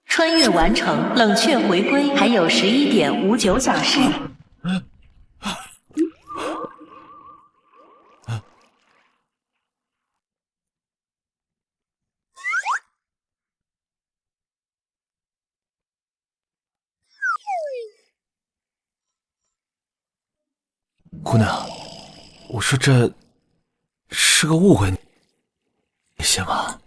穿越完成，冷却回归，还有11.59小时。姑娘，我说这是个误会，你信吗？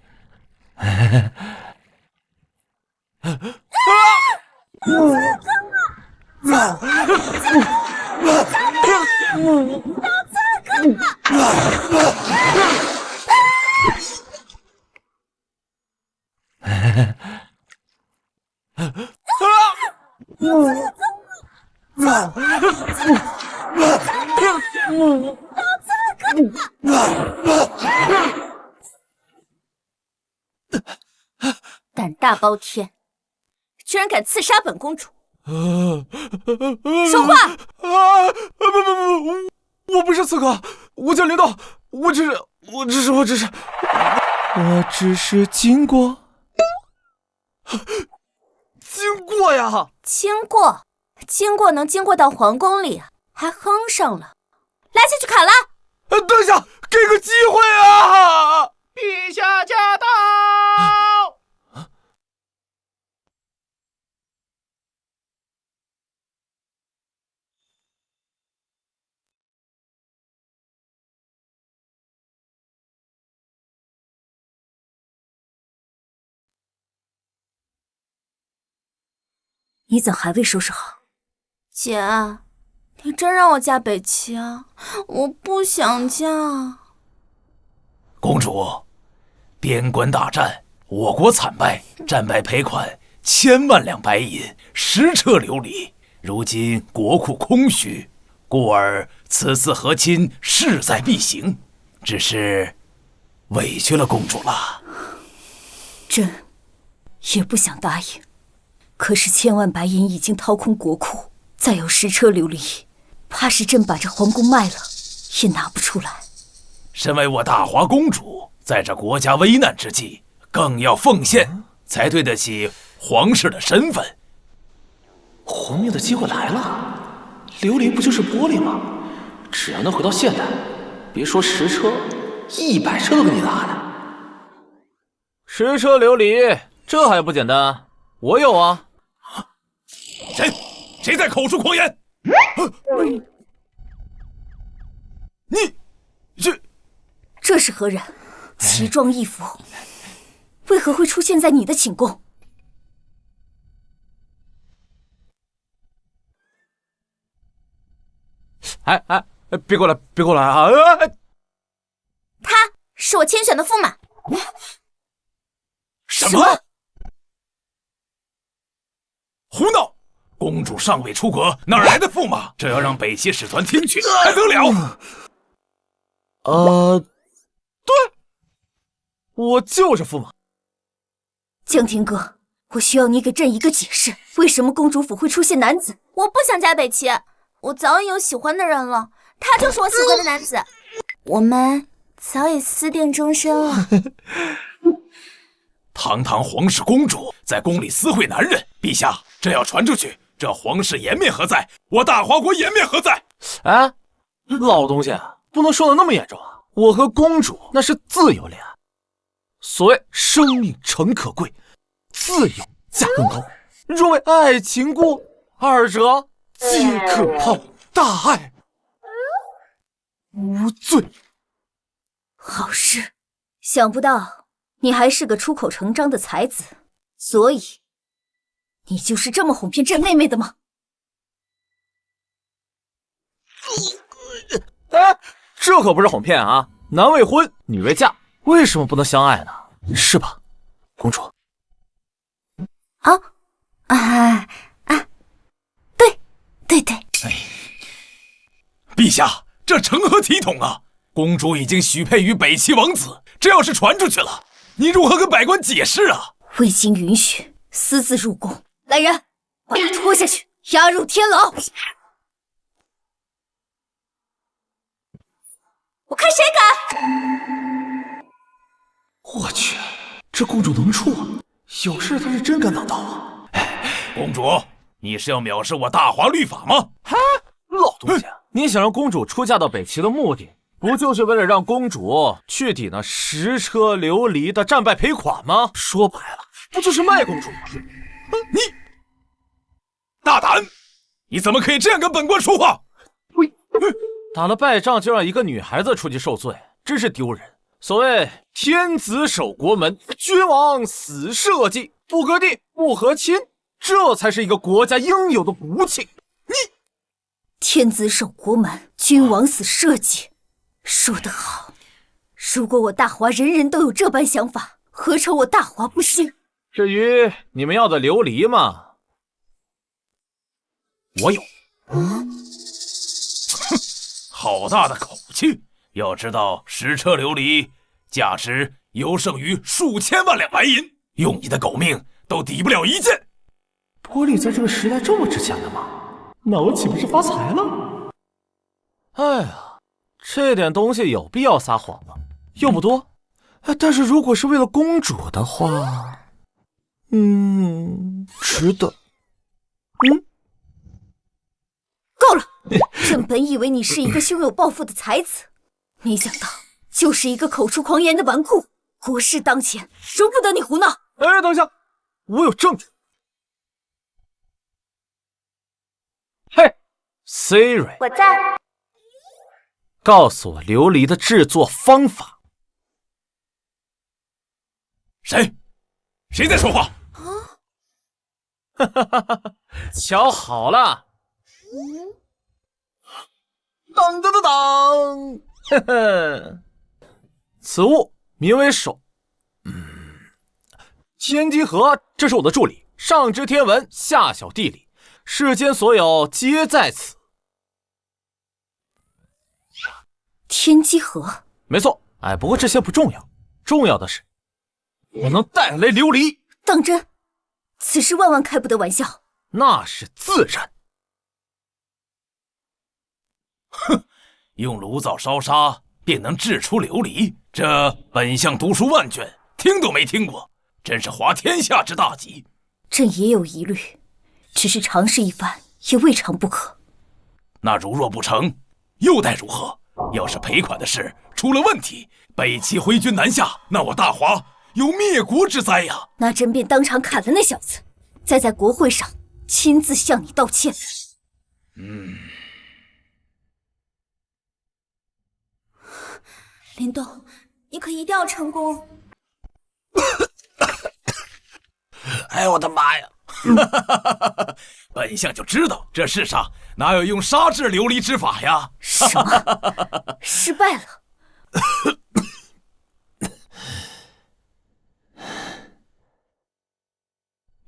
胆大包天，居然敢刺杀本公主！说话！我不是刺客，我叫林道，我只是经过呀！经过能经过到皇宫里，还哼上了，拉下去砍了！等一下，给个机会啊！陛下驾到！你怎还未收拾好？姐，你真让我嫁北齐啊？我不想嫁。公主，边关大战，我国惨败，战败赔款1000万两白银，10车琉璃。如今国库空虚，故而此次和亲势在必行，只是委屈了公主了。朕也不想答应，可是1000万白银已经掏空国库，再有10车琉璃，怕是朕把这皇宫卖了也拿不出来。身为我大华公主，在这国家危难之际，更要奉献，才对得起皇室的身份。活命的机会来了，琉璃不就是玻璃吗？只要能回到现代，别说10车，100车都给你拿的。10车琉璃，这还不简单？我有啊！谁在口出狂言？这是何人？奇装异服，为何会出现在你的寝宫？别过来啊！他是我亲选的驸马。什么？胡闹！公主尚未出阁，哪来的驸马？这要让北齐使团听去，还得了？对，我就是驸马。江亭哥，我需要你给朕一个解释，为什么公主府会出现男子？我不想嫁北齐，我早已有喜欢的人了，他就是我喜欢的男子，我们早已私定终身了。堂堂皇室公主在宫里私会男人，陛下，这要传出去，这皇室颜面何在？我大华国颜面何在？哎，老东西，不能说的那么严重啊！我和公主那是自由恋爱，所谓生命诚可贵，自由价更高。若为爱情故，二者皆可抛。大爱无罪。好事，想不到你还是个出口成章的才子，所以你就是这么哄骗朕妹妹的吗？哎，这可不是哄骗啊！男未婚，女未嫁，为什么不能相爱呢？是吧，公主？对。陛下，这成何体统啊！公主已经许配于北齐王子，这要是传出去了，你如何跟百官解释啊？未经允许私自入宫，来人，把他拖下去，押入天牢。我看谁敢！我去，这公主能处，有事他是真敢挡道啊！公主，你是要藐视我大华律法吗？老东西，你想让公主出嫁到北齐的目的，不就是为了让公主去抵那10车琉璃的战败赔款吗？说白了，不就是卖公主吗？你大胆！你怎么可以这样跟本官说话？打了败仗就让一个女孩子出去受罪，真是丢人。所谓天子守国门，君王死社稷，不割地，不和亲，这才是一个国家应有的骨气。天子守国门，君王死社稷，说得好。如果我大华人人都有这般想法，何愁我大华不兴？至于你们要的琉璃嘛，我有。好大的口气！要知道10车琉璃价值尤胜于数千万两白银，用你的狗命都抵不了1件。玻璃在这个时代这么值钱的吗？那我岂不是发财了？哎呀，这点东西有必要撒谎吗？又不多。但是如果是为了公主的话，值得。够了！朕本以为你是一个胸有抱负的才子，没想到就是一个口出狂言的纨绔。国事当前，容不得你胡闹！哎，等一下，我有证据。嘿 ，Siri， 我在。告诉我琉璃的制作方法。谁在说话？瞧好了。当当当当，呵呵，此物名为手。天机盒，这是我的助理，上知天文，下晓地理，世间所有皆在此。天机盒，没错。不过这些不重要，重要的是我能带来琉璃。当真？此事万万开不得玩笑。那是自然。用炉灶烧沙便能制出琉璃，这本相读书万卷，听都没听过，真是滑天下之大稽。朕也有疑虑，只是尝试一番也未尝不可。那如若不成，又待如何？要是赔款的事出了问题，北齐挥军南下，那我大华有灭国之灾呀！那朕便当场砍了那小子，再在国会上亲自向你道歉。林动，你可一定要成功！哎，我的妈呀！本相就知道这世上哪有用沙制琉璃之法呀！什么？失败了？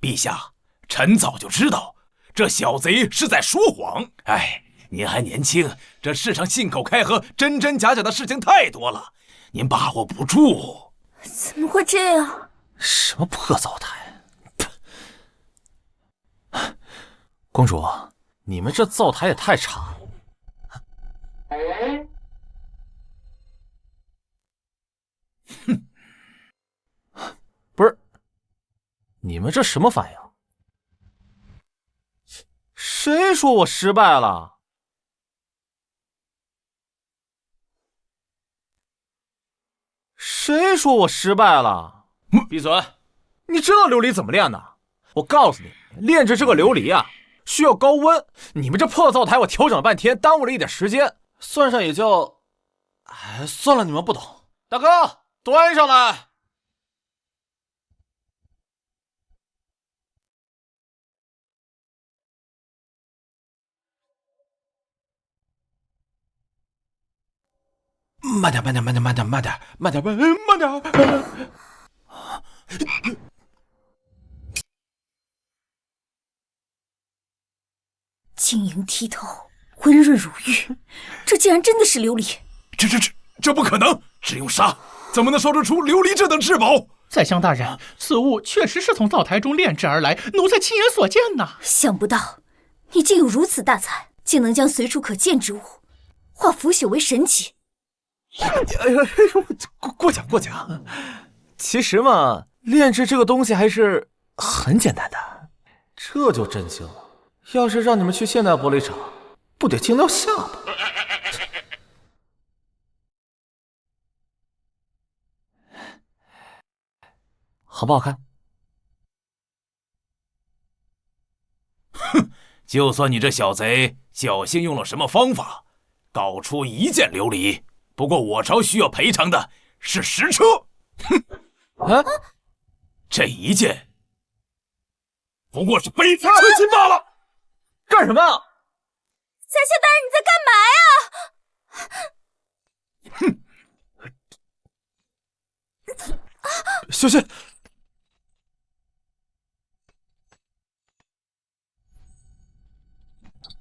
陛下，臣早就知道这小贼是在说谎。哎，您还年轻，这世上信口开河、真真假假的事情太多了，您把握不住。怎么会这样？什么破灶台！公主，你们这灶台也太差了。不是，你们这什么反应？谁说我失败了？谁说我失败了？闭嘴！你知道琉璃怎么炼的？我告诉你，炼制这个琉璃啊，需要高温。你们这破灶台，我调整了半天，耽误了一点时间，算上也就……算了，你们不懂。大哥，端上来。慢点。晶莹剔透，温润如玉，这竟然真的是琉璃！这不可能！只用沙，怎么能烧制出琉璃这等至宝？宰相大人，此物确实是从灶台中炼制而来，奴才亲眼所见呐。想不到，你竟有如此大才，竟能将随处可见之物化腐朽为神奇。过奖。其实嘛，炼制这个东西还是很简单的。这就震惊了，要是让你们去现代玻璃厂，不得惊掉下巴。好不好看？哼，就算你这小贼侥幸用了什么方法，搞出1件琉璃，不过我朝需要赔偿的是10车。哼，啊，这1件不过是杯子吹琴罢了。干什么？宰相大人，你在干嘛呀？哼，小心！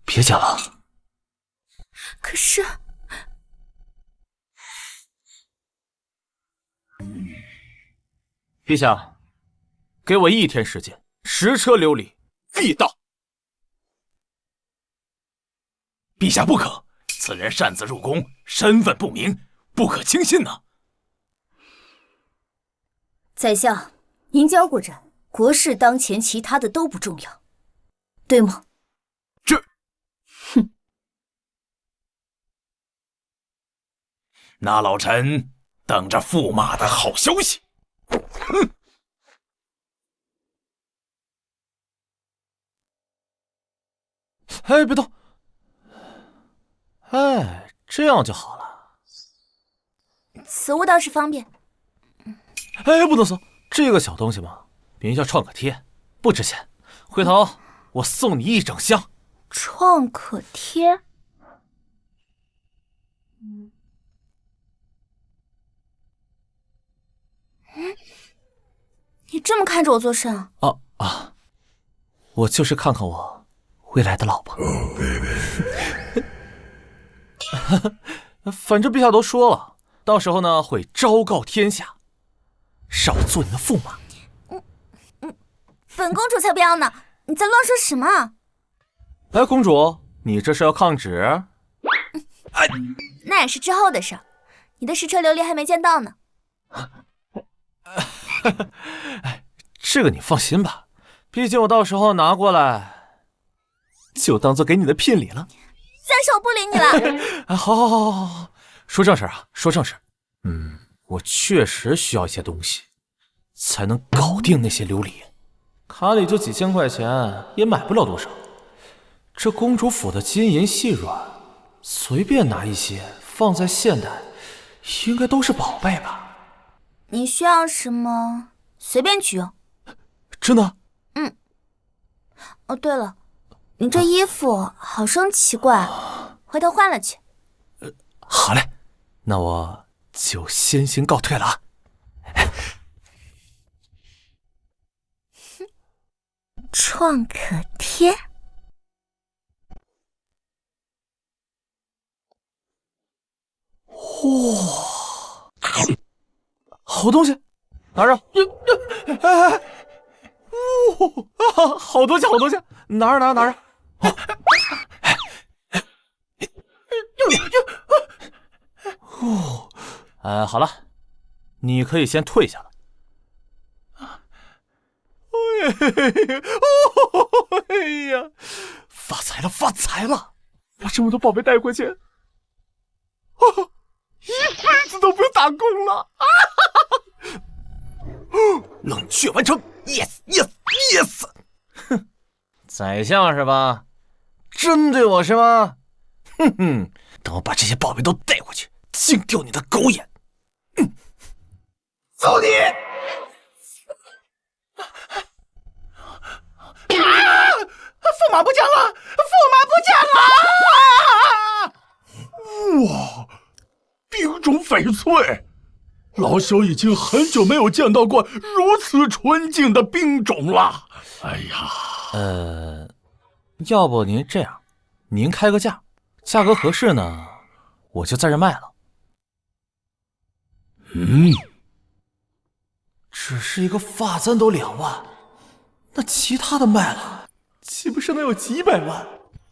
别讲了。可是，陛下，给我1天时间，10车琉璃必到。陛下不可，此人擅自入宫，身份不明，不可轻信呐。宰相，您交过人，国事当前，其他的都不重要，对吗？哼，那老臣等着驸马的好消息。哼！哎，别动！哎，这样就好了。此物倒是方便。哎，不能送这个小东西嘛，名叫创可贴，不值钱。回头我送你1整箱。创可贴。你这么看着我做甚啊？我就是看看我未来的老婆。反正陛下都说了，到时候呢会昭告天下，让我做你的驸马。本公主才不要呢！你在乱说什么啊？哎，公主，你这是要抗旨？那也是之后的事儿。你的10车琉璃还没见到呢。这个你放心吧，毕竟我到时候拿过来，就当做给你的聘礼了。暂时我不理你了。好，说正事啊，说正事。我确实需要一些东西，才能搞定那些琉璃。卡里就几千块钱，也买不了多少。这公主府的金银细软，随便拿一些放在现代，应该都是宝贝吧？你需要什么，随便取用。真的？哦，对了，你这衣服好生奇怪，回头换了去。好嘞，那我就先行告退了啊。创可贴。哇，好东西，拿着。好东西，好东西，拿着。好了，你可以先退下了。哎呀，发财了！把这么多宝贝带回去，一辈子都不用打工了。冷却完成 ，yes。哼，宰相是吧？针对我是吗？等我把这些宝贝都带回去，净掉你的狗眼！走你！驸马不见了！哇，冰种翡翠！老朽已经很久没有见到过如此纯净的冰种了。哎呀，要不您这样，您开个价，价格合适呢，我就在这卖了。只是一个发簪都2万，那其他的卖了，岂不是能有几百万？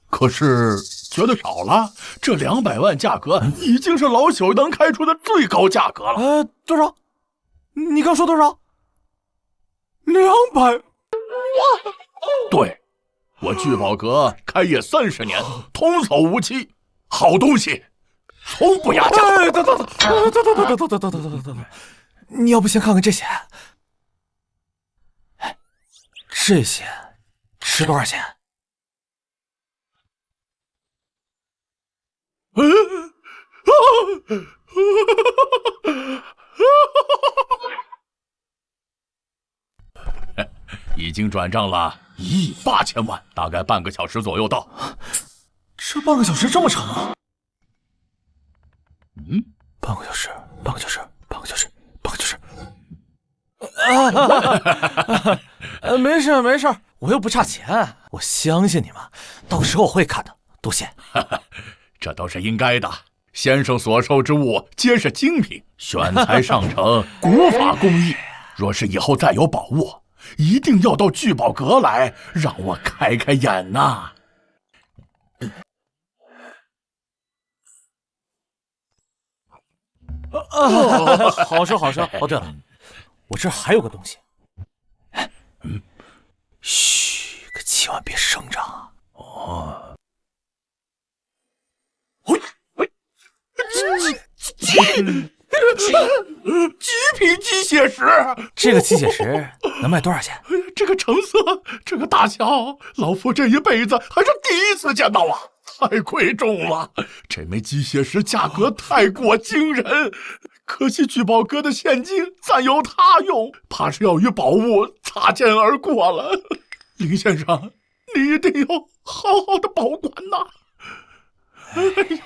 可是觉得少了，这200万价格已经是老朽能开出的最高价格了。多少？你刚说多少排。对，我聚宝阁开业30年，童叟无欺，好东西从不压价。等，你要不先看看这些？这些值多少钱？已经转账了1亿8千万，大概半个小时左右到。这半个小时这么长啊？半个小时。没事，我又不差钱，我相信你们，到时候我会看的，多谢。这都是应该的。先生所售之物皆是精品，选材上乘，古法工艺。若是以后再有宝物，一定要到聚宝阁来，让我开开眼呐。好说。哦，对了，我这儿还有个东西。嘘，可千万别声张。极品鸡血石，这个鸡血石能卖多少钱？这个成色，这个大小，老夫这一辈子还是第一次见到啊！太贵重了，这枚鸡血石价格太过惊人，可惜聚宝阁的现金暂由他用，怕是要与宝物擦肩而过了。林先生，你一定要好好的保管呐！哎呀！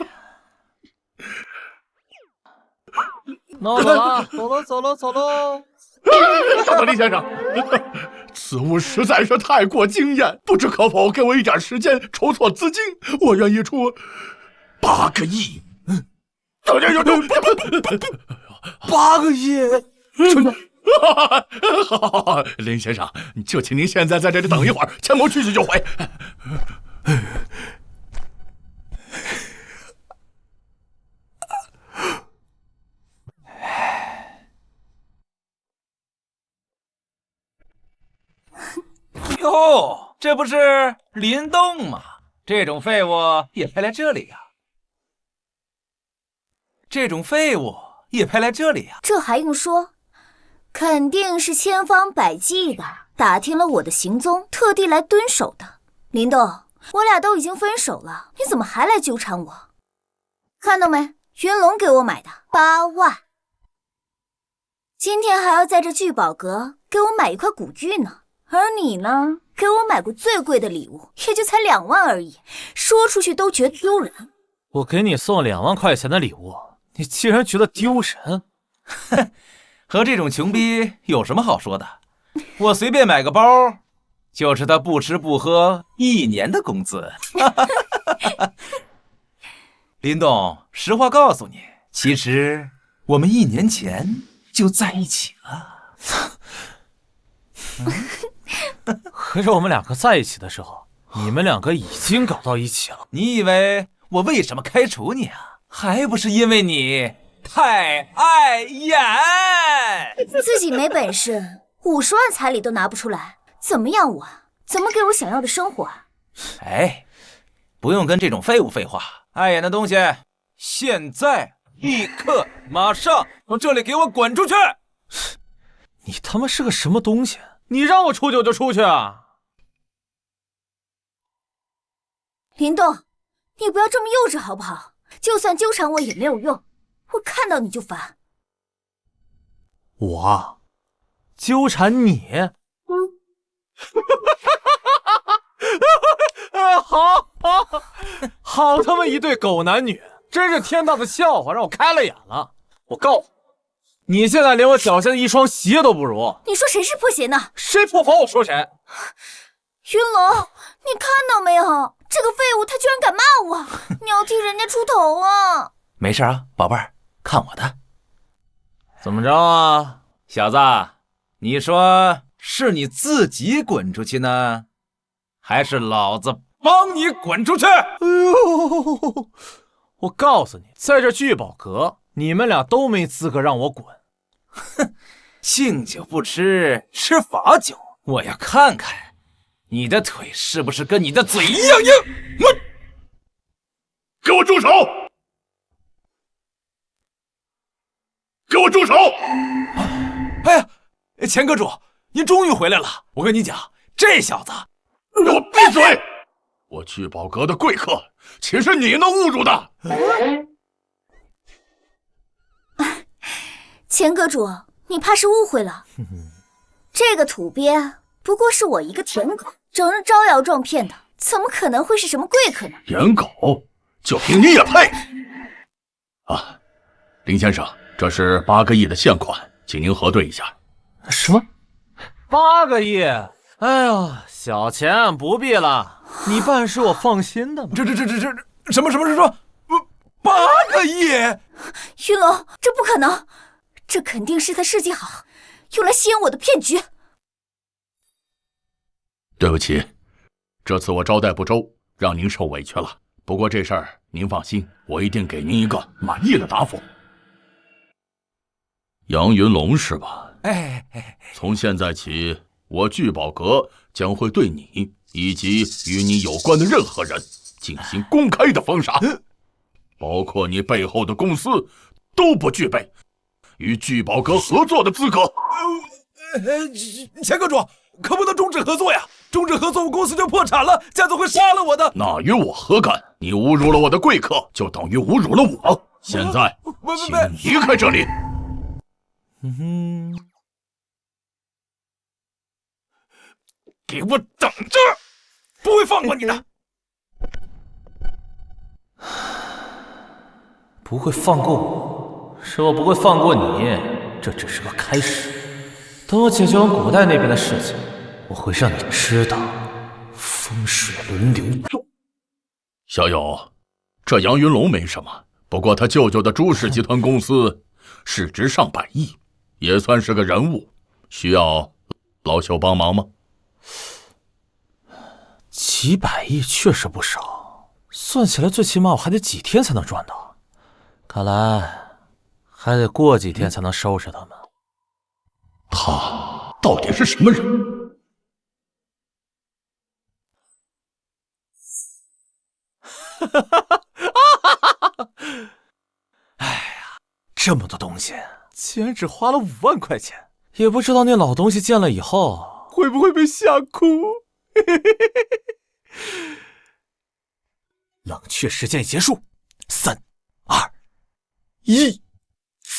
那我走了，走喽。稍等，林先生，此物实在是太过惊艳，不知可否给我一点时间筹措资金？我愿意出8个亿。8个亿，好，林先生，就请您现在在这里等一会儿，钱某去就回。哟，这不是林动吗？这种废物也派来这里呀？这还用说？肯定是千方百计的打听了我的行踪，特地来蹲守的。林动，我俩都已经分手了，你怎么还来纠缠我？看到没，云龙给我买的8万，今天还要在这聚宝阁给我买一块古玉呢。而你呢，给我买过最贵的礼物，也就才2万而已，说出去都觉得丢人。我给你送2万块钱的礼物，你竟然觉得丢人？和这种穷逼有什么好说的？我随便买个包，就是他不吃不喝1年的工资。林动，实话告诉你，其实我们1年前就在一起了。可是我们2个在一起的时候，你们2个已经搞到一起了。你以为我为什么开除你啊？还不是因为你太碍眼，自己没本事，50万彩礼都拿不出来，怎么养我？怎么给我想要的生活啊？哎，不用跟这种废物废话，碍眼的东西，现在立刻马上从这里给我滚出去！你他妈是个什么东西？你让我出去我就出去啊！林动，你不要这么幼稚好不好？就算纠缠我也没有用，我看到你就烦。我纠缠你？好他妈一对狗男女，真是天大的笑话，让我开了眼了。我告诉你，你现在连我脚下的一双鞋都不如。你说谁是破鞋呢？谁破防我说谁。云龙，你看到没有？这个废物他居然敢骂我，你要替人家出头啊！没事啊，宝贝儿，看我的。怎么着啊，小子？你说是你自己滚出去呢，还是老子帮你滚出去？哎呦！我告诉你，在这聚宝阁，你们俩都没资格让我滚。哼，敬酒不吃吃罚酒，我要看看你的腿是不是跟你的嘴一样硬。给我住手！给我住手！哎呀，钱阁主，您终于回来了！我跟你讲，这小子，给我闭嘴！我聚宝阁的贵客，岂是你能侮辱的？钱阁主，你怕是误会了。这个土鳖不过是我一个舔狗，整日招摇撞骗的，怎么可能会是什么贵客呢？舔狗，就凭你也配？啊，林先生，这是8个亿的现款，请您核对一下。什么？8个亿？哎呀，小钱不必了，你办事我放心的嘛。这什么8个亿？云龙，这不可能，这肯定是他设计好，用来吸引我的骗局。对不起，这次我招待不周，让您受委屈了。不过这事儿您放心，我一定给您一个满意的答复。杨云龙是吧？从现在起，我聚宝阁将会对你以及与你有关的任何人进行公开的封杀，包括你背后的公司都不具备与聚宝阁合作的资格。钱阁主，可不能终止合作呀！终止合作，我公司就破产了，家族会杀了我的。那与我何干？你侮辱了我的贵客，就等于侮辱了我。现在，请离开这里。给我等着，不会放过你的。不会放过我，是我不会放过你，这只是个开始。等我解决完古代那边的事情，我会让你知道风水轮流转。小友，这杨云龙没什么，不过他舅舅的朱氏集团公司市值上百亿，也算是个人物，需要老朽帮忙吗？几百亿确实不少，算起来最起码我还得几天才能赚到，看来还得过几天才能收拾他们。他到底是什么人？哎呀，这么多东西，竟然只花了5万块钱，也不知道那老东西见了以后会不会被吓哭。冷却时间结束，3、2、1，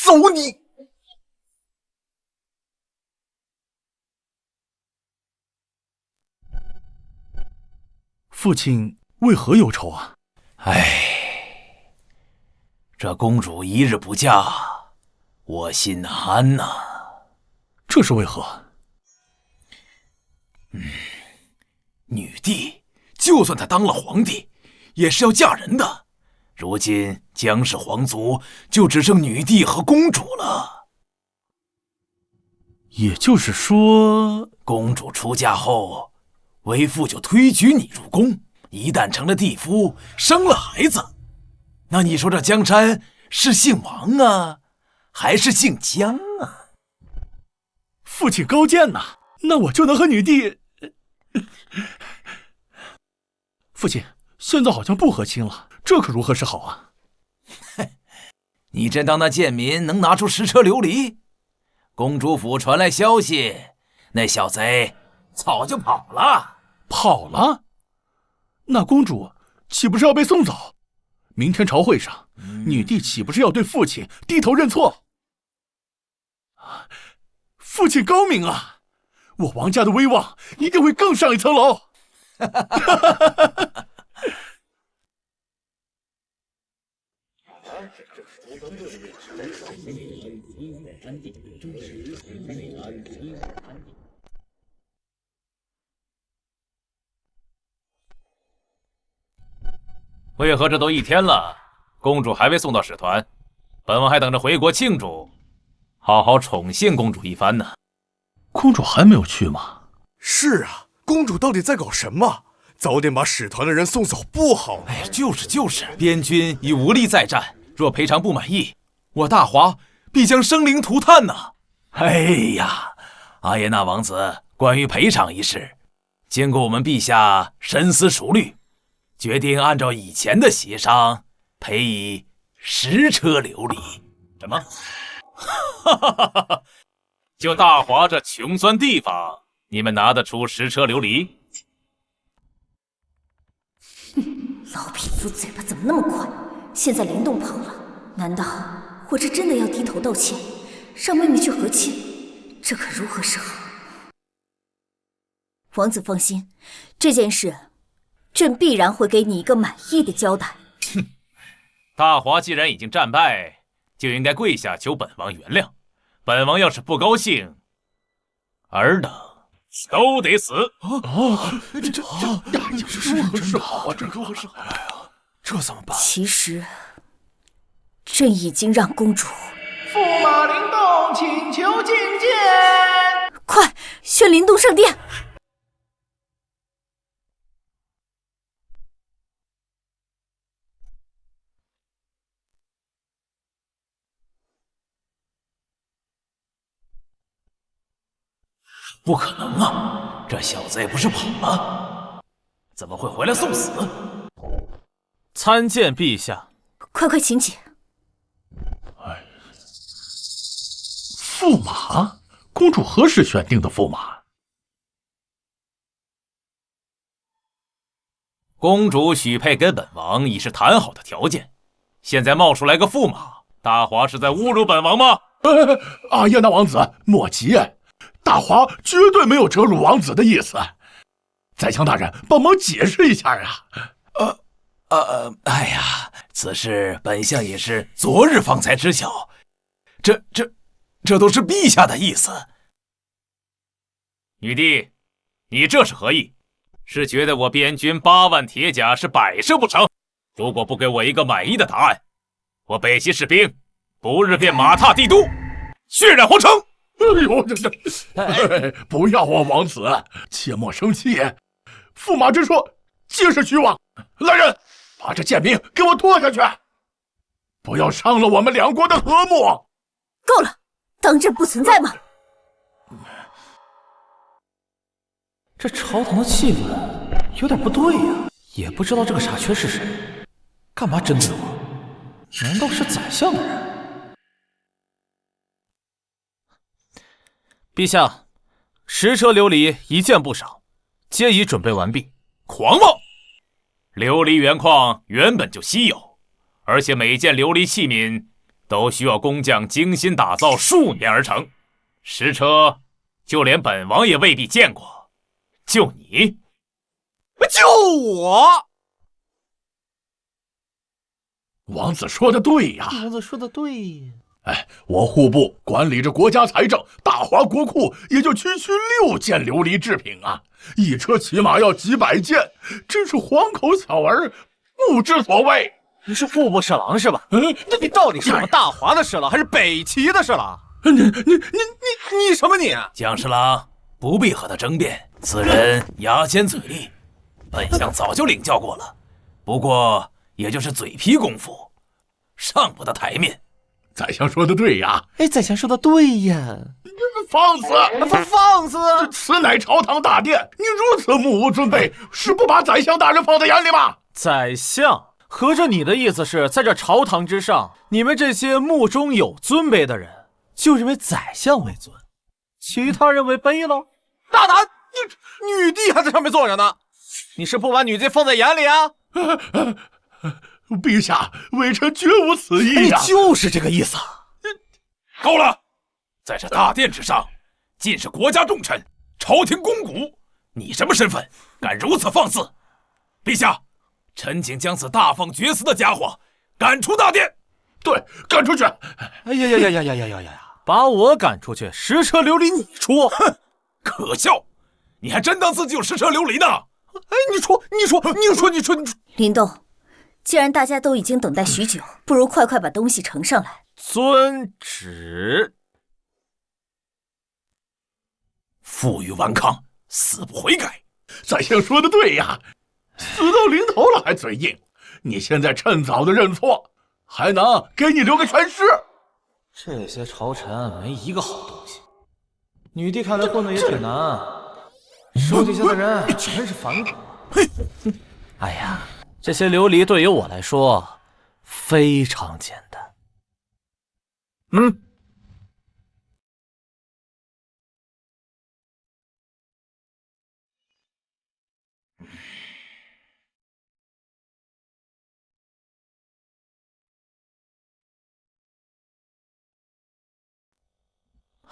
走你！父亲为何忧愁啊？这公主一日不嫁，我心难安呐。这是为何？女帝，就算她当了皇帝，也是要嫁人的。如今江氏皇族就只剩女帝和公主了。也就是说，公主出嫁后，为父就推举你入宫，一旦成了帝夫，生了孩子，那你说这江山是姓王啊，还是姓江啊？父亲高见呐，那我就能和女帝……父亲，现在好像不和亲了，这可如何是好啊？你真当那贱民能拿出10车琉璃？公主府传来消息，那小贼早就跑了。跑了？那公主岂不是要被送走？明天朝会上，女帝岂不是要对父亲低头认错？父亲高明啊！我王家的威望一定会更上一层楼。为何这都1天了，公主还未送到使团？本王还等着回国庆祝，好好宠幸公主一番呢。公主还没有去吗？是啊，公主到底在搞什么？早点把使团的人送走不好吗？就是，边军已无力再战，若赔偿不满意，我大华必将生灵涂炭呐！哎呀，阿耶纳王子关于赔偿一事，经过我们陛下深思熟虑，决定按照以前的协商，赔以10车琉璃。什么？哈哈哈哈！就大华这穷酸地方，你们拿得出10车琉璃？老匹夫嘴巴怎么那么快？现在灵动跑了，难道我这真的要低头道歉，让妹妹去和亲？这可如何是好？王子放心，这件事，朕必然会给你一个满意的交代。哼，大华既然已经战败，就应该跪下求本王原谅。本王要是不高兴，尔等都得死。这如何是好啊？这如何是好？哎呀，这怎么办？其实，朕已经让公主驸马灵动，请求觐见。快宣灵动圣殿。不可能啊！这小子也不是跑了，怎么会回来送死？参见陛下。快请起。驸马，公主何时选定的驸马？公主许配给本王已是谈好的条件，现在冒出来个驸马，大华是在侮辱本王吗？阿耶那王子，莫急，大华绝对没有折辱王子的意思。宰相大人，帮忙解释一下啊！哎呀，此事本相也是昨日方才知晓，这都是陛下的意思。女帝，你这是何意？是觉得我边军8万铁甲是摆设不成？如果不给我一个满意的答案，我北齐士兵不日便马踏帝都，血染皇城。哎呦，不要啊，王子，切莫生气。驸马之说皆是虚妄。来人，把这贱民给我拖下去，不要伤了我们两国的和睦。够了，当朕不存在吗？这朝堂的气氛有点不对呀，也不知道这个傻缺是谁，干嘛针对我？难道是宰相的人？陛下，10车琉璃一件不少，皆已准备完毕。狂妄！琉璃原矿原本就稀有，而且每件琉璃器皿都需要工匠精心打造数年而成，10车就连本王也未必见过。就你，就我！王子说的对呀，王子说的对呀。我户部管理着国家财政，大华国库也就区6件琉璃制品啊，一车起码要几百件，真是黄口小儿，不知所谓。你是户部侍郎是吧？你到底是我们大华的侍郎，还是北齐的侍郎？你什么你？蒋侍郎不必和他争辩，此人牙尖嘴利，本相早就领教过了，不过也就是嘴皮功夫，上不得台面。宰相说的对呀，宰相说的对呀。放肆！放肆！此乃朝堂大殿，你如此目无尊卑，是不把宰相大人放在眼里吗？宰相，合着你的意思是在这朝堂之上，你们这些目中有尊卑的人，就认为宰相为尊，其他人为卑了？大胆！女帝还在上面坐着呢，你是不把女帝放在眼里啊？陛下，微臣绝无此意呀！你就是这个意思。够了！在这大殿之上，尽是国家重臣、朝廷公骨，你什么身份，敢如此放肆？陛下，臣请将此大放厥词的家伙赶出大殿。对，赶出去！哎呀！把我赶出去，10车琉璃你出？哼，可笑！你还真当自己有10车琉璃呢？你出！林动，既然大家都已经等待许久，不如快把东西呈上来。遵旨。负隅顽抗，死不悔改。宰相说的对呀，死到临头了还嘴硬。你现在趁早的认错，还能给你留个全尸。这些朝臣没一个好东西。女帝看来混得也挺难，手底下的人全是反骨。哎呀，这些琉璃对于我来说非常简单。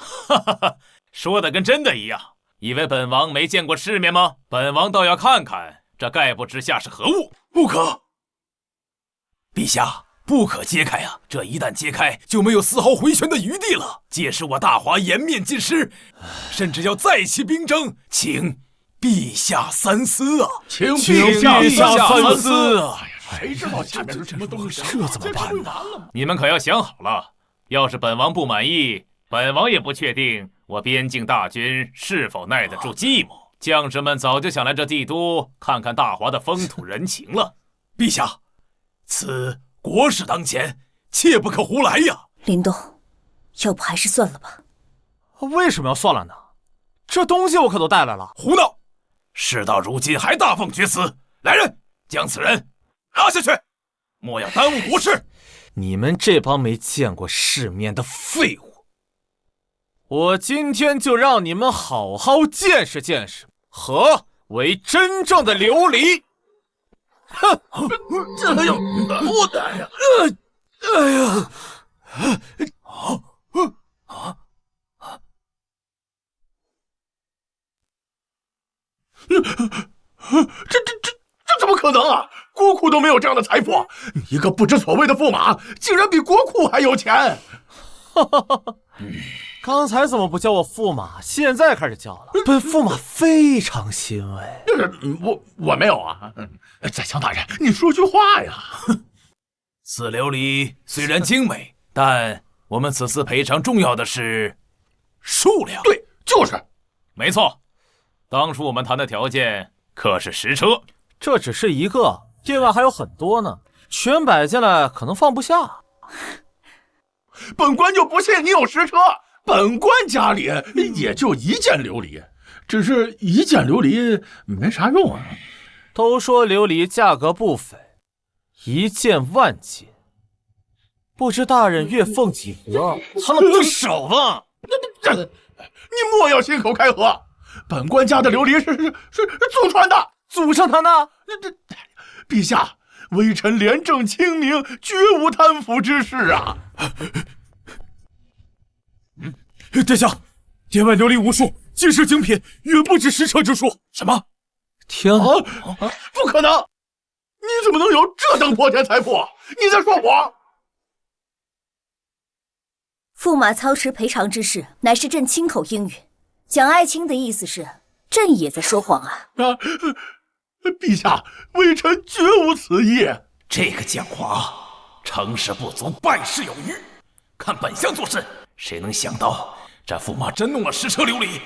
哈哈哈，说的跟真的一样，以为本王没见过世面吗？本王倒要看看这盖布之下是何物。不可，陛下，不可揭开啊！这一旦揭开，就没有丝毫回旋的余地了。届时我大华颜面尽失，甚至要再起兵争，请陛下三思啊！请陛下三思啊！谁知道下面是什么东西？这怎么办呢？你们可要想好了，要是本王不满意，本王也不确定我边境大军是否耐得住寂寞。将士们早就想来这帝都看看大华的风土人情了。陛下，此国事当前，切不可胡来呀！林动，要不还是算了吧。为什么要算了呢？这东西我可都带来了。胡闹！事到如今还大放厥词！来人，将此人拉下去，莫要耽误国事。你们这帮没见过世面的废物！我今天就让你们好好见识见识何为真正的琉璃！哼，这还有不得呀！哎呀！这怎么可能啊！国库都没有这样的财富，你一个不知所谓的驸马，竟然比国库还有钱！刚才怎么不叫我驸马？现在开始叫了。本驸马非常欣慰。我没有啊！宰相大人，你说句话呀！此琉璃虽然精美，但我们此次赔偿重要的是数量。对，就是。没错，当初我们谈的条件可是10车。这只是一个，店外还有很多呢，全摆进来可能放不下。本官就不信你有10车。本官家里也就1件琉璃，只是1件琉璃没啥用啊。都说琉璃价格不菲，1件万金，不知大人月俸几何？他能动手吧？你莫要信口开河！本官家的琉璃是祖传的，祖上他呢？陛下，微臣廉政清明，绝无贪腐之事啊！殿下，殿外琉璃无数，尽是精品，远不止10车之数。什么？天啊！不可能！你怎么能有这等破天财富？你在说谎！驸马操持赔偿之事，乃是朕亲口应允。蒋爱卿的意思是，朕也在说谎啊！陛下，微臣绝无此意。这个蒋华，成事不足，败事有余。看本相做事，谁能想到这驸马真弄了10车琉璃？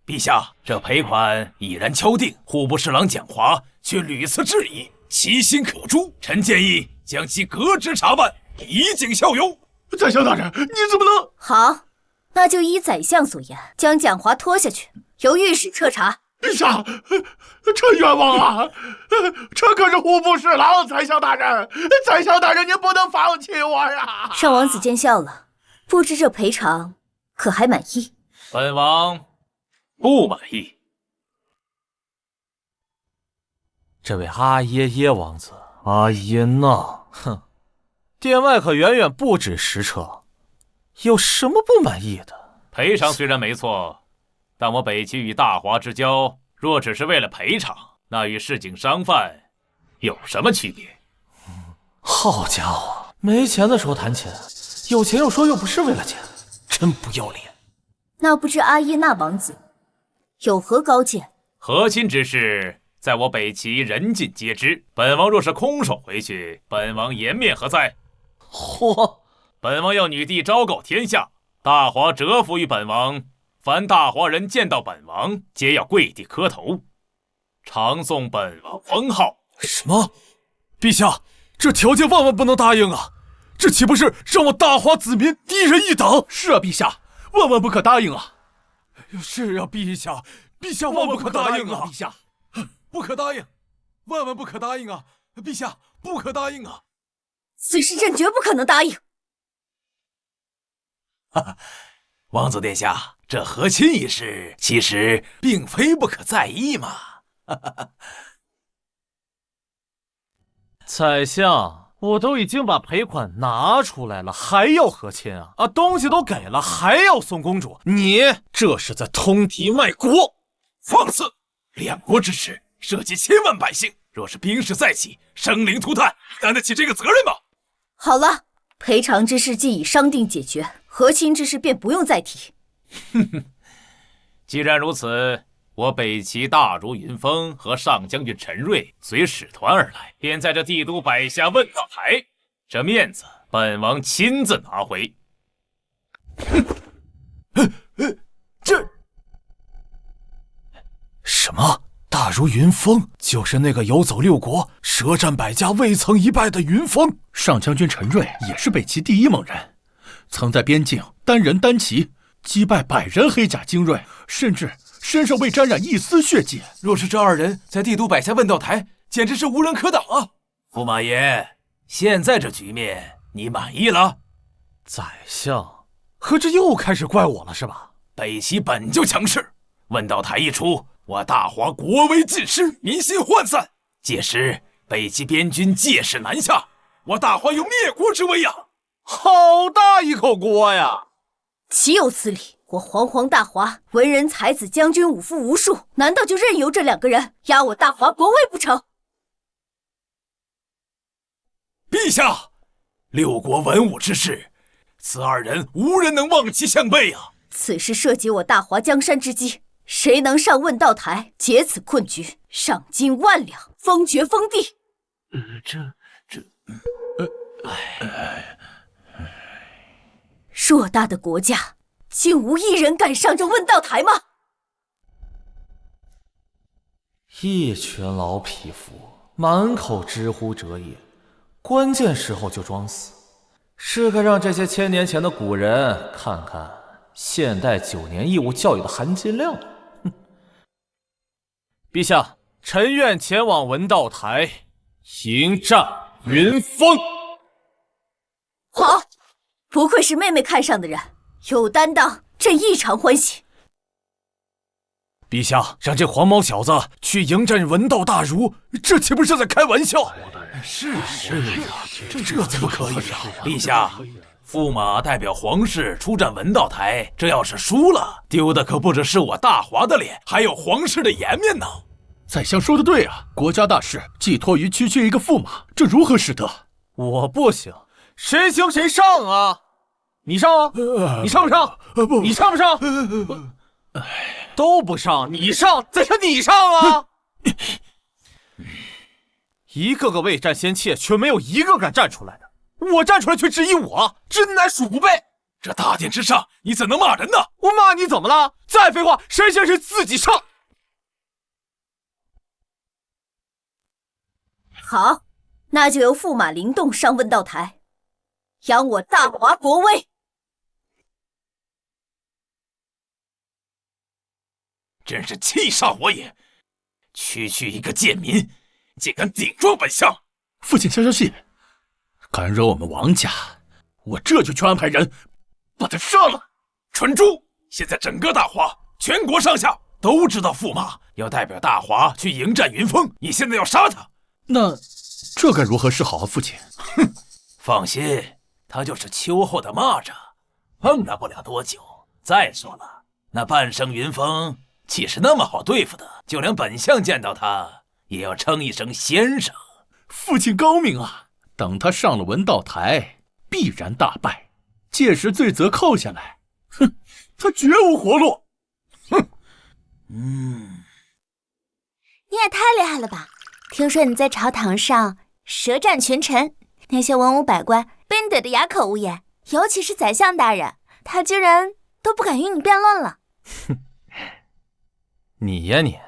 陛下，这赔款已然敲定，户部侍郎蒋华却屡次质疑，其心可诛。臣建议将其革职查办，以儆效尤。宰相大人，你怎么能……好，那就依宰相所言，将蒋华拖下去，由御史彻查。陛下，臣冤枉啊！臣可是户部侍郎，宰相大人，宰相大人，您不能放弃我呀！上王子见笑了，不知这赔偿可还满意？本王不满意。这位阿耶耶王子，阿耶娜，哼，殿外可远远不止10车，有什么不满意的？赔偿虽然没错，但我北齐与大华之交，若只是为了赔偿，那与市井商贩有什么区别？好家伙，没钱的时候谈钱，有钱又说又不是为了钱，真不要脸。那不知阿耶娜王子有何高见？和亲之事，在我北齐人尽皆知。本王若是空手回去，本王颜面何在？嚯！本王要女帝昭告天下，大华折服于本王。凡大华人见到本王，皆要跪地磕头，常颂本王封号。什么？陛下，这条件万万不能答应啊！这岂不是让我大华子民低人一等？是啊，陛下，万万不可答应啊！是啊，陛下，陛下万不可答应啊！陛下，不可答应，万万不可答应啊！陛下，不可答应啊！此事朕绝不可能答应。哈哈，王子殿下，这和亲一事其实并非不可在意嘛。哈哈。宰相，我都已经把赔款拿出来了，还要和亲啊？东西都给了，还要送公主？你这是在通敌卖国！放肆！两国之事涉及千万百姓，若是兵事再起，生灵涂炭，担得起这个责任吗？好了，赔偿之事既已商定解决，和亲之事便不用再提。哼哼，既然如此，我北齐大如云峰和上将军陈瑞随使团而来，便在这帝都摆下问道台，这面子本王亲自拿回。这什么？大如云峰就是那个游走六国、舌战百家未曾一败的云峰。上将军陈瑞也是北齐第一猛人，曾在边境单人单骑击败100人黑甲精锐，甚至身上未沾染一丝血迹。若是这二人在帝都摆下问道台，简直是无人可挡啊！驸马爷，现在这局面你满意了？宰相，合着又开始怪我了是吧？北齐本就强势，问道台一出，我大华国威尽失，民心涣散。届时北齐边军借势南下，我大华有灭国之威呀！好大一口锅呀！岂有此理！我煌煌大华，文人才子将军，武夫无数，难道就任由这两个人压我大华国威不成？陛下，六国文武之事，此二人无人能望其项背啊！此事涉及我大华江山之基，谁能上问道台解此困局，赏金10000两，封爵封地。偌大的国家，竟无一人敢上这问道台吗？一群老匹夫，满口知乎者也，关键时候就装死，是该让这些1000年前的古人看看现代9年义务教育的含金量。哼！陛下，臣愿前往文道台迎战云峰。好，不愧是妹妹看上的人，有担当，朕异常欢喜。陛下让这黄毛小子去迎战文道大儒，这岂不是在开玩笑？是这怎么可以啊！陛下，驸马代表皇室出战文道台，这要是输了，丢的可不只是我大华的脸，还有皇室的颜面呢。宰相说的对啊，国家大事寄托于区区一个驸马，这如何使得？我不行，谁行谁上啊！你上啊！你上不上？不，你上不上？都不上，你上，再说你上啊！一个个未战先怯，却没有一个敢站出来的。我站出来却质疑我，真乃鼠辈！这大殿之上，你怎能骂人呢？我骂你怎么了？再废话，谁先谁自己上。好，那就由驸马灵动上问道台，扬我大华国威。真是气煞我也！区区一个贱民，竟敢顶撞本相！父亲消消气，敢惹我们王家，我这就去安排人把他杀了。蠢猪！现在整个大华，全国上下都知道驸马要代表大华去迎战云峰，你现在要杀他，那这该如何是好啊，父亲？哼，放心，他就是秋后的蚂蚱，碰了不了多久。再说了，那半生云峰岂是那么好对付的？就连本相见到他，也要称一声先生。父亲高明啊！等他上了文道台，必然大败，届时罪责扣下来，哼，他绝无活路。哼，你也太厉害了吧！听说你在朝堂上舌战群臣，那些文武百官被你怼得哑口无言，尤其是宰相大人，他居然都不敢与你辩论了。哼，你呀你，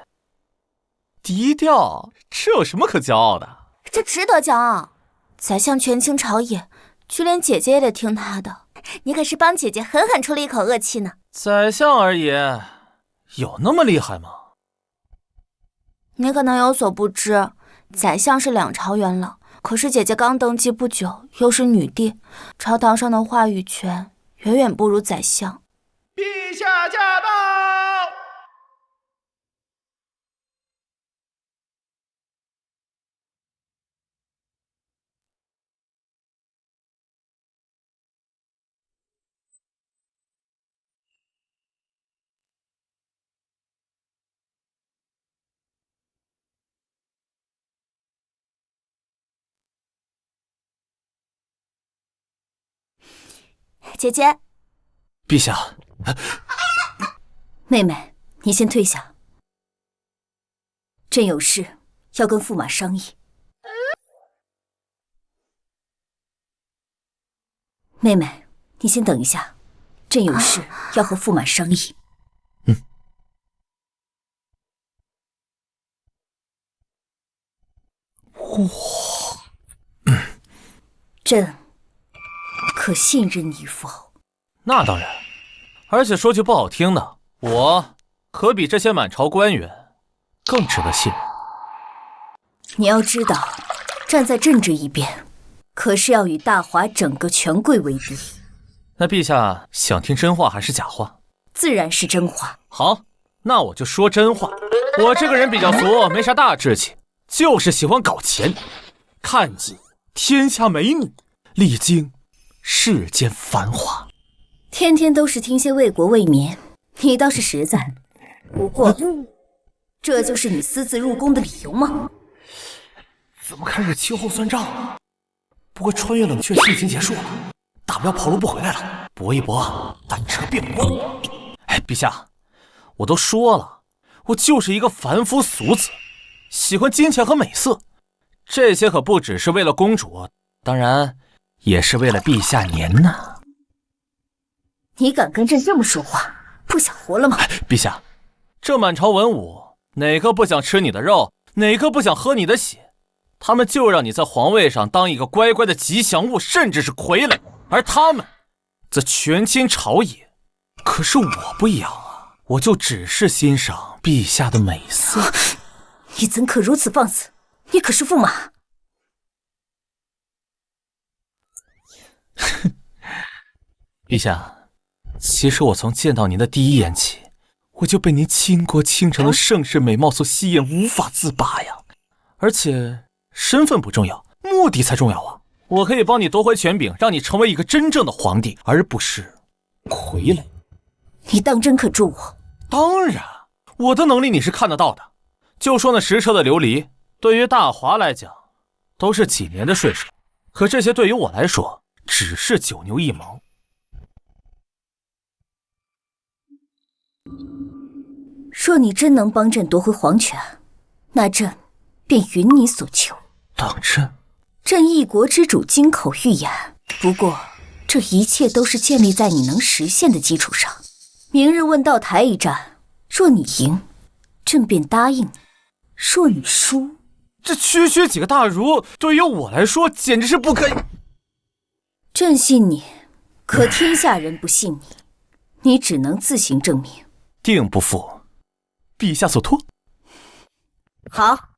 低调，这有什么可骄傲的？这值得骄傲。宰相权倾朝野，就连姐姐也得听他的。你可是帮姐姐狠狠出了一口恶气呢。宰相而已，有那么厉害吗？你可能有所不知，宰相是2朝元老，可是姐姐刚登基不久，又是女帝，朝堂上的话语权远远不如宰相。陛下驾到！姐姐，陛下，妹妹，你先退下，朕有事要跟驸马商议。妹妹，你先等一下，朕有事要和驸马商议。朕可信任你否？那当然，而且说句不好听的，我可比这些满朝官员更值得信任。你要知道，站在朕这一边，可是要与大华整个权贵为敌。那陛下想听真话还是假话？自然是真话。好，那我就说真话。我这个人比较俗，没啥大志气，就是喜欢搞钱，看尽天下美女，历经世间繁华。天天都是听些为国为民，你倒是实在。不过，这就是你私自入宫的理由吗？怎么开始秋后算账了？不过穿越冷却期已经结束了，大不了跑路不回来了，搏一搏，单车变国。哎，陛下，我都说了，我就是一个凡夫俗子，喜欢金钱和美色，这些可不只是为了公主，当然也是为了陛下您呢。你敢跟朕这么说话，不想活了吗？陛下，这满朝文武哪个不想吃你的肉，哪个不想喝你的血？他们就让你在皇位上当一个乖乖的吉祥物，甚至是傀儡，而他们则权倾朝野。可是我不一样啊，我就只是欣赏陛下的美色。你怎可如此放肆？你可是驸马。陛下，其实我从见到您的第一眼起，我就被您倾国倾城的盛世美貌所吸引，无法自拔呀。而且身份不重要，目的才重要啊！我可以帮你夺回权柄，让你成为一个真正的皇帝，而不是傀儡。你当真可助我？当然，我的能力你是看得到的。就说那10车的琉璃，对于大华来讲，都是几年的税收，可这些对于我来说，只是9牛1毛。若你真能帮朕夺回皇权，那朕便允你所求。当真？朕一国之主金口玉言，不过这一切都是建立在你能实现的基础上。明日问道台一战，若你赢，朕便答应你；若你输，这区区几个大儒，对于我来说简直是不可以。朕信你，可天下人不信你，你只能自行证明。定不负陛下所托。好，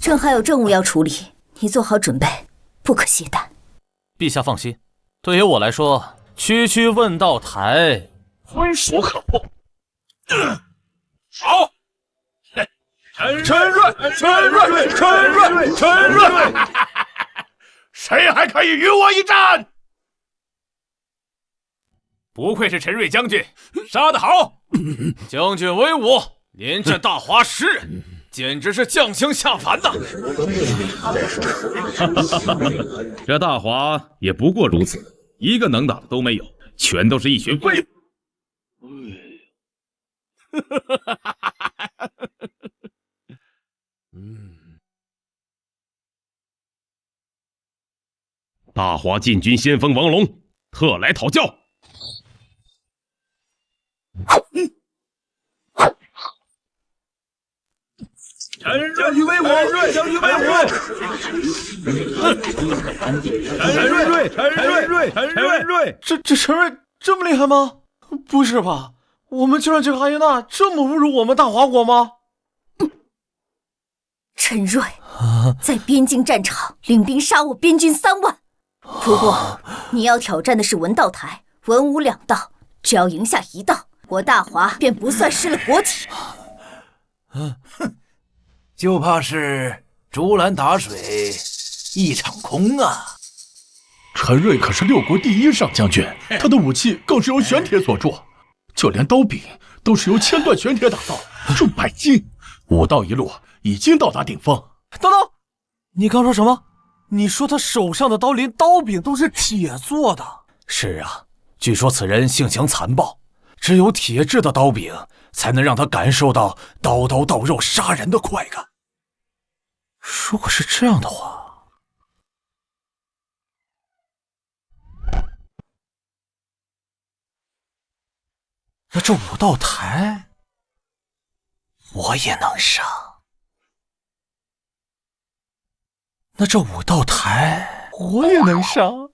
朕还有政务要处理，你做好准备，不可懈怠。陛下放心，对于我来说，区区问道台非属可破。好，陈瑞，谁还可以与我一战？不愧是陈瑞将军，杀得好！将军威武，临阵大华10人，简直是将星下凡呐！这大华也不过如此，一个能打的都没有，全都是一群废物。大华禁军先锋王龙特来讨教。将军威武！将军威武！陈瑞，这陈瑞这么厉害吗？不是吧？我们就让这个阿耶娜这么侮辱我们大华国吗？陈瑞，在边境战场领兵杀我边军3万。不过你要挑战的是文道台、文武2道，只要赢下1道，我大华便不算失了国体。就怕是竹篮打水一场空啊！陈瑞可是6国第1上将军，他的武器更是由玄铁所铸，就连刀柄都是由千段玄铁打造，重100斤。武道一路已经到达顶峰。等等，你刚说什么？你说他手上的刀连刀柄都是铁做的？是啊，据说此人性情残暴，只有铁制的刀柄才能让他感受到刀刀到肉杀人的快感。如果是这样的话，那这武道台我也能上。那这武道台我也能上。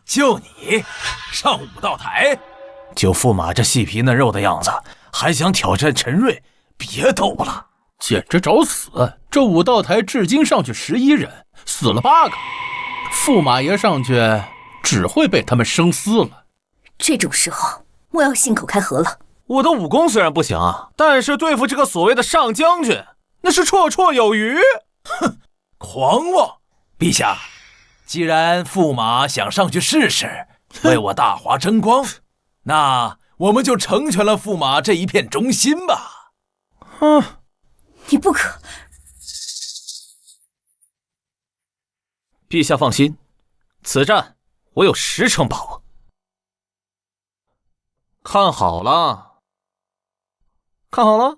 就你上武道台？就驸马这细皮嫩肉的样子，还想挑战陈瑞？别逗了，简直找死！这武道台至今上去11人，死了8个。驸马爷上去只会被他们生撕了。这种时候，我要信口开河了。我的武功虽然不行啊，但是对付这个所谓的上将军，那是绰绰有余。哼，狂妄！陛下，既然驸马想上去试试，为我大华争光，那我们就成全了驸马这一片忠心吧。你不可！陛下放心，此战我有10成把握。看好了，看好了。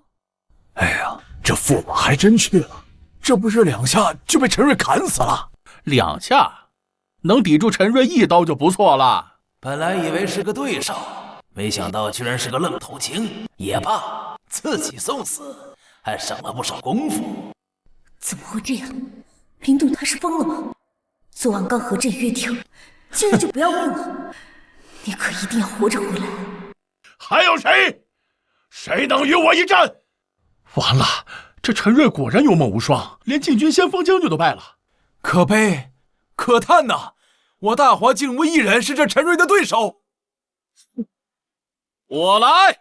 哎呀，这驸马还真去了，这不是2下就被陈瑞砍死了？2下能抵住陈瑞1刀就不错了。本来以为是个对手，没想到居然是个愣头青。也罢，自己送死，还省了不少功夫。怎么会这样？林动他是疯了吗？昨晚刚和朕约定，今日就不要命了？你可一定要活着回来！还有谁？谁能与我一战？完了，这陈瑞果然勇猛无双，连禁军先锋将军都败了。可悲可叹呐！我大华竟无一人是这陈瑞的对手。我来！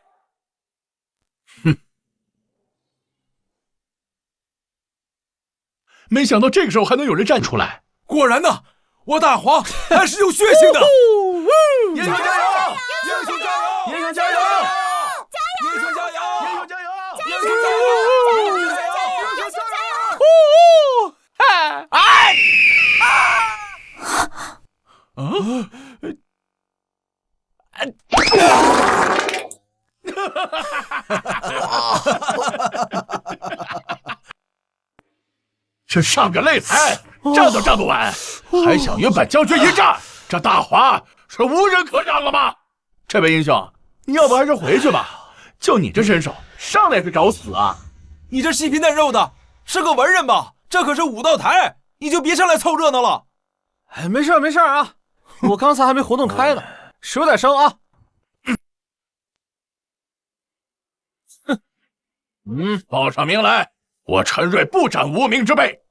哼！没想到这个时候还能有人站出来。果然呐，我大华还是有血性的。英雄加油！英雄加油！英雄加油！英雄加油！英雄加油！英雄加油！英雄加油！哎！这上个擂台站都站不稳，还想与本将军一战？这大华是无人可战了吗？这位英雄，你要不还是回去吧？就你这身手，上来是找死啊！你这细皮嫩肉的，是个文人吧？这可是武道台，你就别上来凑热闹了。哎，没事没事啊，我刚才还没活动开呢，手有点生啊。报上名来，我陈瑞不斩无名之辈。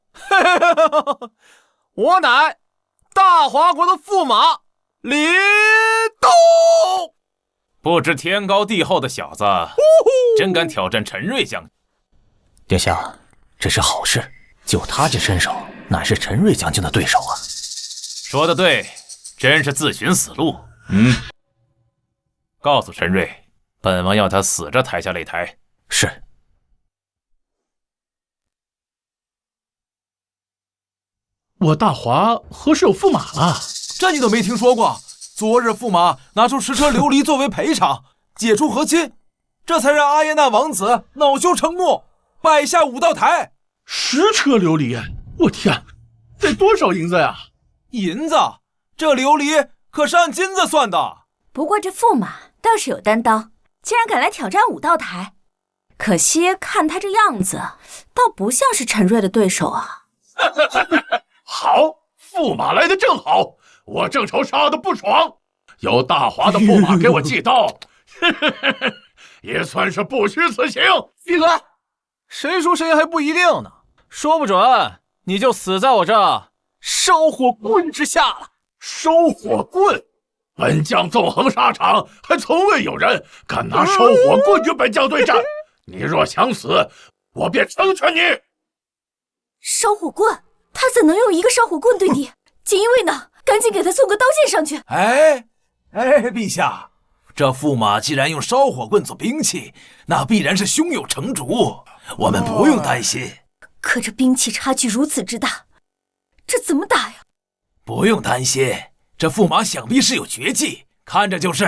我乃大华国的驸马李栋。不知天高地厚的小子，真敢挑战陈瑞将军。殿下，这是好事，就他这身手，哪是陈瑞将军的对手啊？说得对，真是自寻死路。告诉陈瑞，本王要他死着抬下擂台。是。我大华何时有驸马了？这你都没听说过？昨日驸马拿出10车琉璃作为赔偿，解除和亲，这才让阿耶纳王子恼羞成怒，摆下武道台。10车琉璃，我天，得多少银子呀？银子？这琉璃可是按金子算的。不过这驸马倒是有担当，竟然敢来挑战武道台。可惜看他这样子，倒不像是陈瑞的对手啊。好，驸马来的正好，我正愁杀的不爽，有大华的驸马给我祭刀，也算是不虚此行。闭嘴！谁输谁赢还不一定呢，说不准你就死在我这烧火棍之下了。烧火棍？本将纵横沙场，还从未有人敢拿烧火棍与本将对战。你若想死，我便成全你。烧火棍？他怎能用一个烧火棍对敌？锦衣卫呢？赶紧给他送个刀剑上去。哎，陛下，这驸马既然用烧火棍做兵器，那必然是胸有成竹，我们不用担心。可这兵器差距如此之大，这怎么打呀？不用担心，这驸马想必是有绝技，看着就是。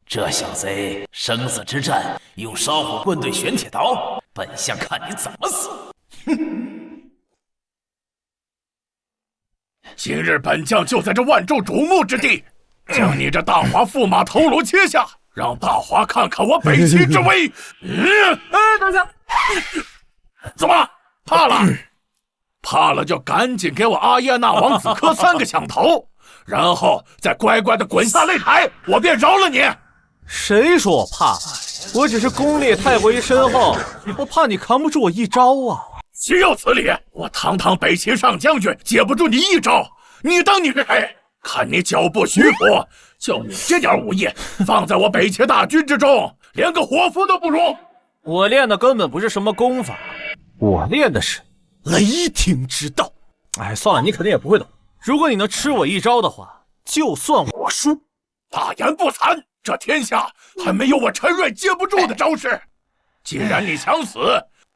这小贼生死之战用烧火棍对玄铁刀，本相看你怎么死。今日本将就在这万众瞩目之地，将你这大华驸马头颅切下，让大华看看我北齐之威。等下，怎么了？怕了？怕了就赶紧给我阿耶纳王子磕3个响头，然后再乖乖的滚下擂台，我便饶了你。谁说我怕了？我只是功力太过于深厚，我怕你扛不住我一招啊！岂有此理！我堂堂北齐上将军，接不住你一招，你当你是谁？看你脚步虚浮，就你这点武艺，放在我北齐大军之中，连个伙夫都不如。我练的根本不是什么功法，我练的是雷霆之道。哎，算了，你肯定也不会懂。如果你能吃我一招的话，就算我输。大言不惭！这天下还没有我陈瑞接不住的招式。既然你想死，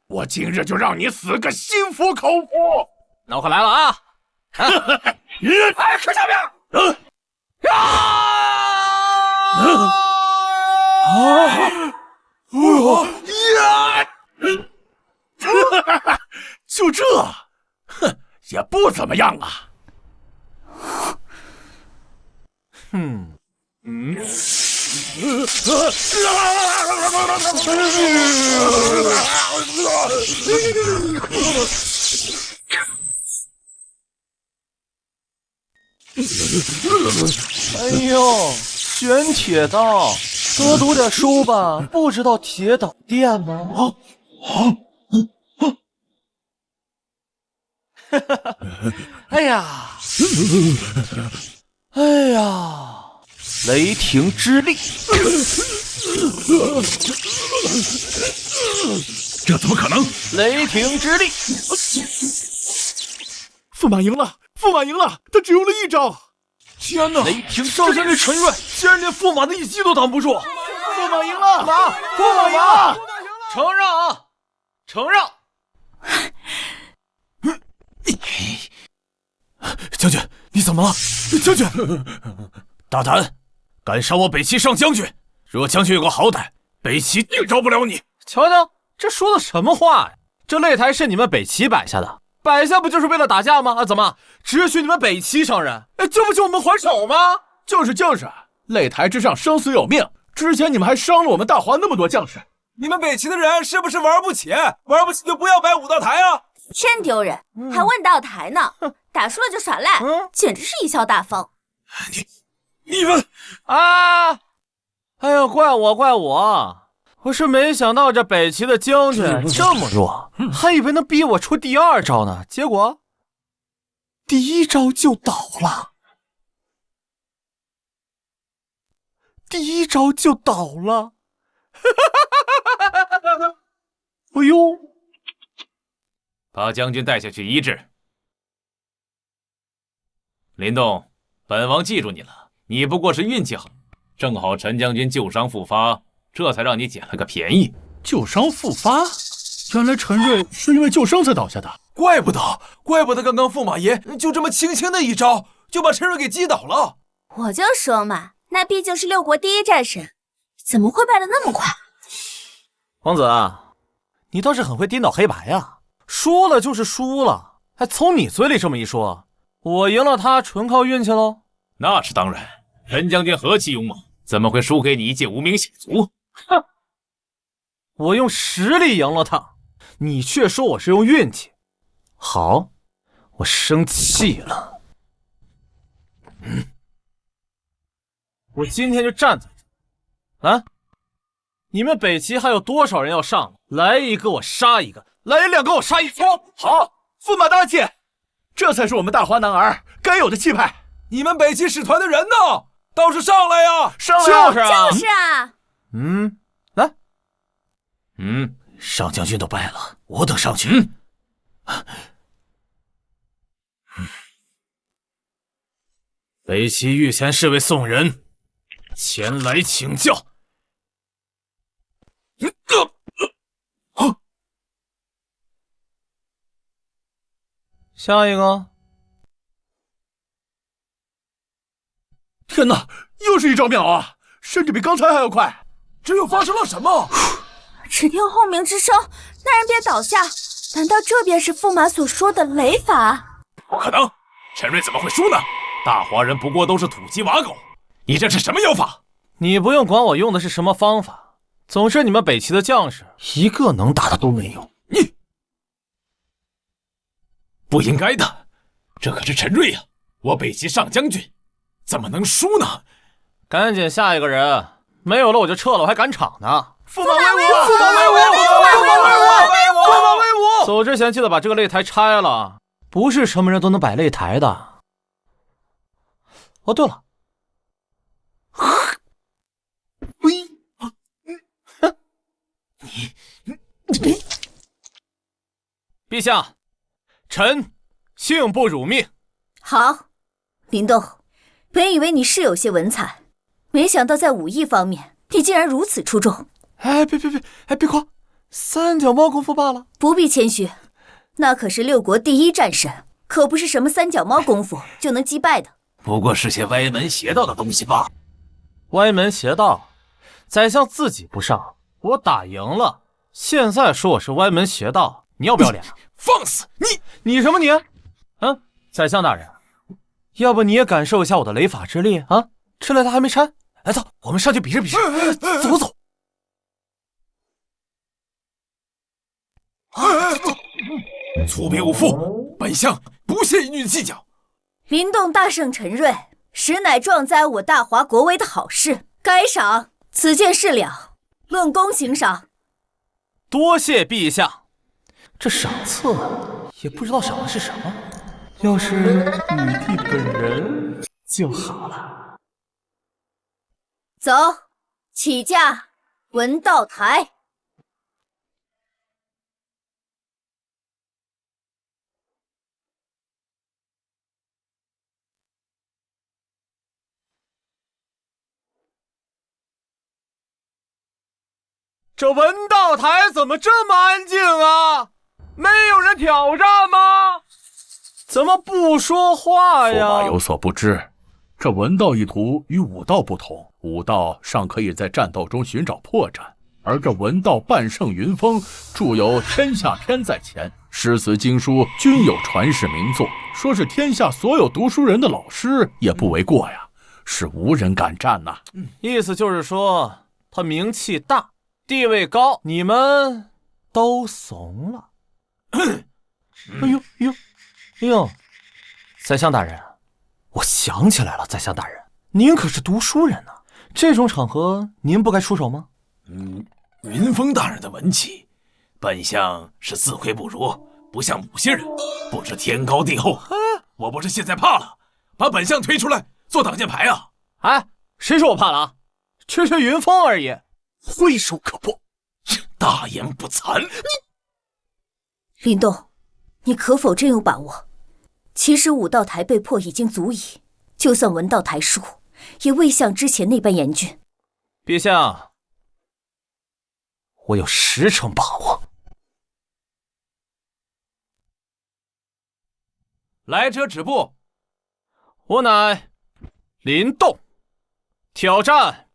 我今日就让你死个心服口服。那我可来了啊！来，可下面！就这，哼，也不怎么样啊。哎呦，玄铁刀，多读点书吧，不知道铁导电吗？哎呀，雷霆之力，这怎么可能？雷霆之力，驸马赢了，驸马赢了，他只用了一招。天哪！雷霆上将军陈瑞竟然连驸马的一击都挡不住，驸马赢了！驸马赢了！承让啊，承让！将军，你怎么了？将军，大胆，敢杀我北齐上将军！若将军有个好歹，北齐定饶不了你。瞧瞧，这说的什么话呀？这擂台是你们北齐摆下的，摆下不就是为了打架吗？怎么只许你们北齐上人？就不许我们还手吗？就是，擂台之上生死有命，之前你们还伤了我们大华那么多将士。你们北齐的人是不是玩不起？玩不起就不要摆武道台啊！真丢人，还问道台呢？打输了就耍赖，简直是贻笑大方。你们啊！哎呦，怪我！我是没想到这北齐的将军这么弱，还以为能逼我出第2招呢，结果第1招就倒了。哎呦！把将军带下去医治。林动，本王记住你了，你不过是运气好，正好陈将军旧伤复发，这才让你捡了个便宜。旧伤复发？原来陈瑞是因为旧伤才倒下的。怪不得刚刚驸马爷就这么轻轻的一招就把陈瑞给击倒了。我就说嘛，那毕竟是6国第一战神，怎么会败得那么快？王子，你倒是很会颠倒黑白啊！输了就是输了，还从你嘴里这么一说，我赢了他纯靠运气喽？那是当然，陈将军何其勇猛，怎么会输给你一介无名小卒？哼！我用实力赢了他，你却说我是用运气。好，我生气了。我今天就站在这，来，你们北齐还有多少人要上？来一个我杀一个，来两个我杀一个。好，驸马大姐，这才是我们大华男儿该有的气派。你们北齐使团的人呢？倒是上来呀！上来呀！就是啊，就是啊。来，上将军都败了，我等上去。北齐御前侍卫宋人前来请教。下一个。天哪，又是一招秒啊，甚至比刚才还要快。这又发生了什么？只听轰鸣之声，那人便倒下。难道这便是驸马所说的雷法？不可能，陈瑞怎么会输呢？大华人不过都是土鸡瓦狗，你这是什么妖法？你不用管我用的是什么方法，总之你们北齐的将士一个能打的都没有。你不应该的，这可是陈瑞呀，我北齐上将军，怎么能输呢？赶紧下一个人，没有了我就撤了，我还赶场呢。驸马威武！驸马威武！驸马威武！驸马威武！走之前记得把这个擂台拆了，不是什么人都能摆擂台的。哦，对了，陛下，臣幸不辱命。好，林动，本以为你是有些文采，没想到在武艺方面，你竟然如此出众。哎，别夸，三脚猫功夫罢了。不必谦虚，那可是六国第一战神，可不是什么三脚猫功夫就能击败的。不过是些歪门邪道的东西罢了。歪门邪道，宰相自己不上，我打赢了，现在说我是歪门邪道，你要不要脸啊？放肆！你什么你？宰相大人，要不你也感受一下我的雷法之力啊？吃了它还没拆，来走，我们上去比试比试。走。粗鄙无父，本相不屑与你计较。林动大胜陈瑞，实乃壮哉我大华国威的好事，该赏。此件事了，论功行赏。多谢陛下。这赏赐也不知道赏的是什么，要是女帝本人就好了。走，起驾，文道台。这文道台怎么这么安静啊？没有人挑战吗？怎么不说话呀？驸马有所不知，这文道一途与武道不同，武道尚可以在战斗中寻找破绽，而这文道半圣云峰著有《天下篇》在前，诗词经书均有传世名作，说是天下所有读书人的老师也不为过呀，是无人敢战呐。意思就是说他名气大，地位高，你们都怂了。哎呦，宰相大人，我想起来了，宰相大人，您可是读书人呢，这种场合您不该出手吗？云峰大人的文气，本相是自愧不如，不像某些人不知天高地厚。我不是现在怕了，把本相推出来做挡箭牌啊！哎，谁说我怕了啊？吹吹云峰而已，挥手可破。大言不惭！林动，你可否真有把握？其实武道台被破已经足矣，就算文道台输，也未像之前那般严峻。陛下，我有10成把握。来者止步！我乃林动，挑战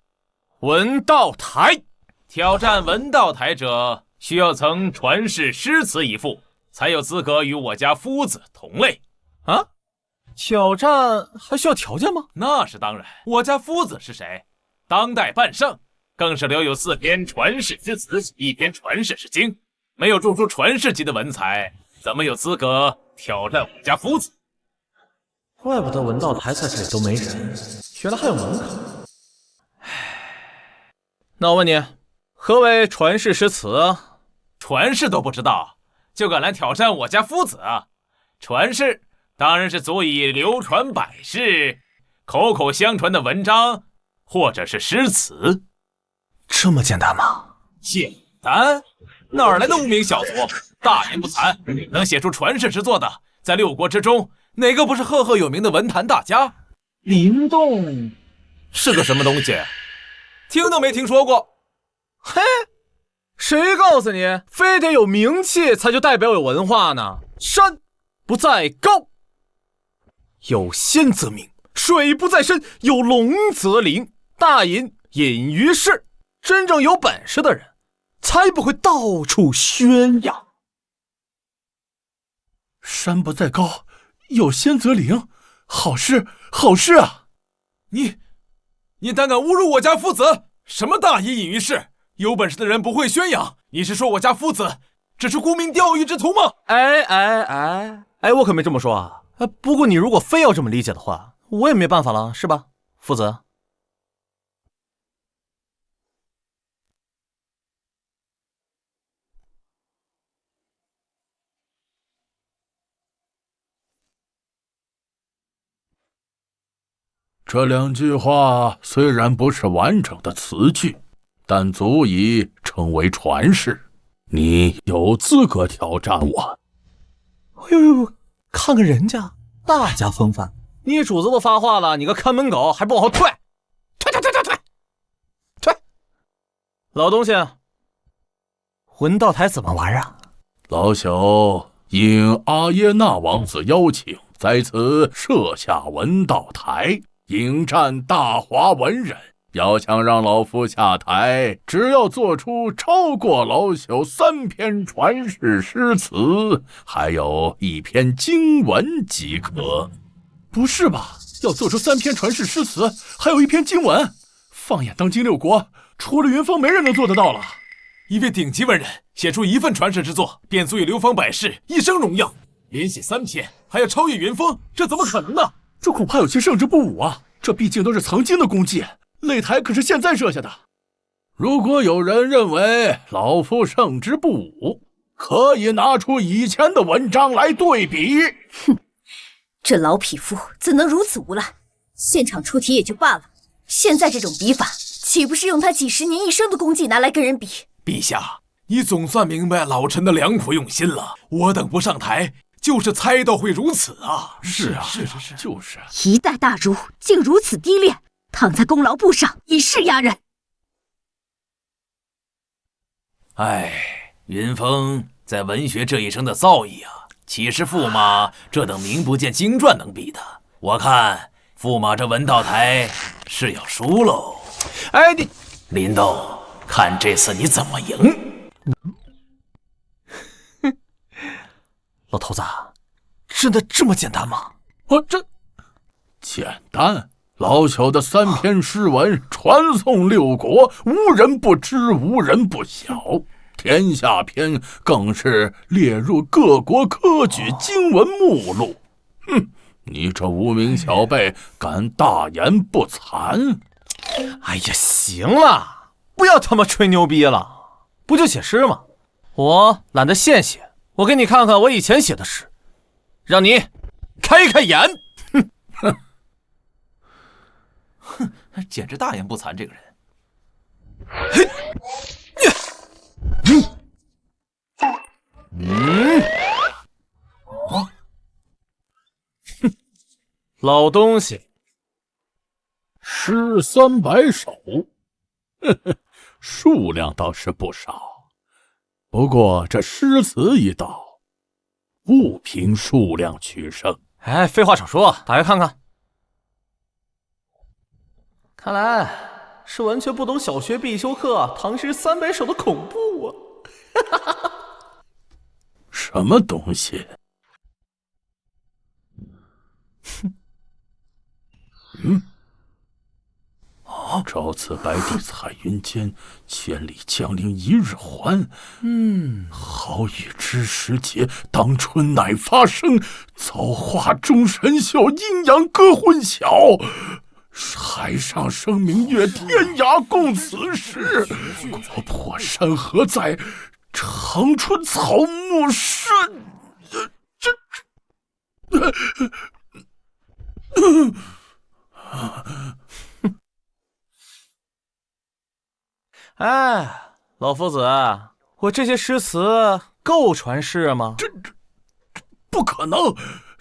文道台。挑战文道台者，需要曾传世诗词一副，才有资格与我家夫子同类。啊？挑战还需要条件吗？那是当然。我家夫子是谁？当代半圣，更是留有4篇传世之词，1篇传世之经。没有著出传世级的文采，怎么有资格挑战我家夫子？怪不得文道台在这里都没人，原来还有门槛。那我问你，何为传世诗词？传世都不知道，就敢来挑战我家夫子？传世当然是足以流传百世、口口相传的文章，或者是诗词。这么简单吗？简单？哪儿来的无名小卒？大言不惭，能写出传世之作的，在六国之中，哪个不是赫赫有名的文坛大家？灵动是个什么东西？听都没听说过。嘿，谁告诉你非得有名气才就代表有文化呢？山不在高，有仙则名；水不在深，有龙则灵。大隐隐于市，真正有本事的人才不会到处宣扬。山不在高，有仙则灵，好事好事啊！你胆敢侮辱我家夫子？什么大隐隐于市？有本事的人不会宣扬，你是说我家夫子只是沽名钓誉之徒吗？哎，我可没这么说啊。不过你如果非要这么理解的话，我也没办法了，是吧，夫子？这2句话虽然不是完整的词句，但足以成为传世。你有资格挑战我。哎呦，看看人家大家风范，你主子都发话了，你个看门狗还不往后退！退！老东西，文道台怎么玩啊？老朽应阿耶纳王子邀请，在此设下文道台，迎战大华文人。要想让老夫下台，只要做出超过老朽3篇传世诗词，还有1篇经文即可。不是吧？要做出3篇传世诗词，还有1篇经文？放眼当今6国，除了云峰，没人能做得到了。一位顶级文人写出1份传世之作，便足以流芳百世，一生荣耀。连写3篇，还要超越云峰，这怎么可能呢？这恐怕有些胜之不武啊！这毕竟都是曾经的功绩。擂台可是现在设下的，如果有人认为老夫胜之不武，可以拿出以前的文章来对比。哼，这老匹夫怎能如此无赖？现场出题也就罢了，现在这种比法，岂不是用他几十年一生的功绩拿来跟人比？陛下，你总算明白老臣的良苦用心了。我等不上台，就是猜到会如此啊！是啊，就是。一代大儒竟如此低劣，躺在功劳簿上以示压人。云峰在文学这一生的造诣啊，岂是驸马这等名不见经传能比的？我看驸马这文道台是要输喽。你林豆，看这次你怎么赢？老头子，真的这么简单吗？这简单。老朽的3篇诗文传颂6国，无人不知，无人不晓。天下篇更是列入各国科举经文目录。你这无名小辈敢大言不惭！哎呀，行了，不要他妈吹牛逼了，不就写诗吗？我懒得现写，我给你看看我以前写的诗，让你开开眼。简直大言不惭，这个人。老东西，诗300首，数量倒是不少。不过这诗词一道，不凭数量取胜。废话少说，打开看看。看来是完全不懂小学必修课唐诗300首的恐怖啊！什么东西？朝辞白帝彩云间，千里江陵一日还。好雨知时节，当春乃发生。造化钟神秀，阴阳割混淆。海上生明月，天涯共此时。国破山河在，长春草木深。哎，老夫子，我这些诗词够传世吗？这不可能！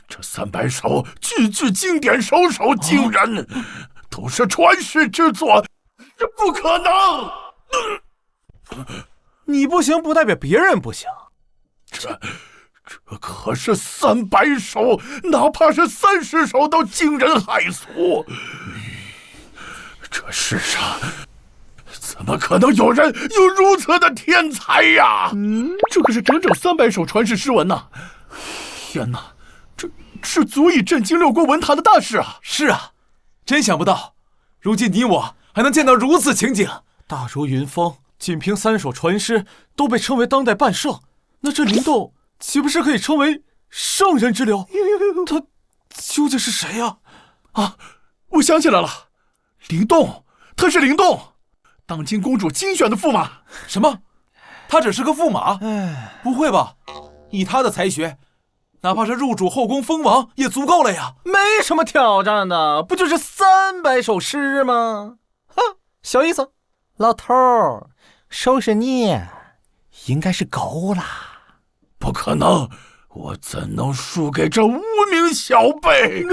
这300首句句经典，首首惊人，都是传世之作，这不可能！你不行，不代表别人不行。这可是300首，哪怕是30首都惊人骇俗。这世上怎么可能有人有如此的天才呀？这可是整整300首传世诗文呐！天哪，这是足以震惊6国文坛的大事啊！是啊，真想不到，如今你我还能见到如此情景。大如云峰，仅凭3首传诗都被称为当代半圣，那这林动岂不是可以称为圣人之流？他究竟是谁呀？啊，我想起来了，林动，他是林动，当今公主精选的驸马。什么？他只是个驸马？不会吧？以他的才学，哪怕是入主后宫封王也足够了呀。没什么挑战的，不就是300首诗吗？哼，小意思。老头儿，收拾你应该是够了。不可能，我怎能输给这无名小辈？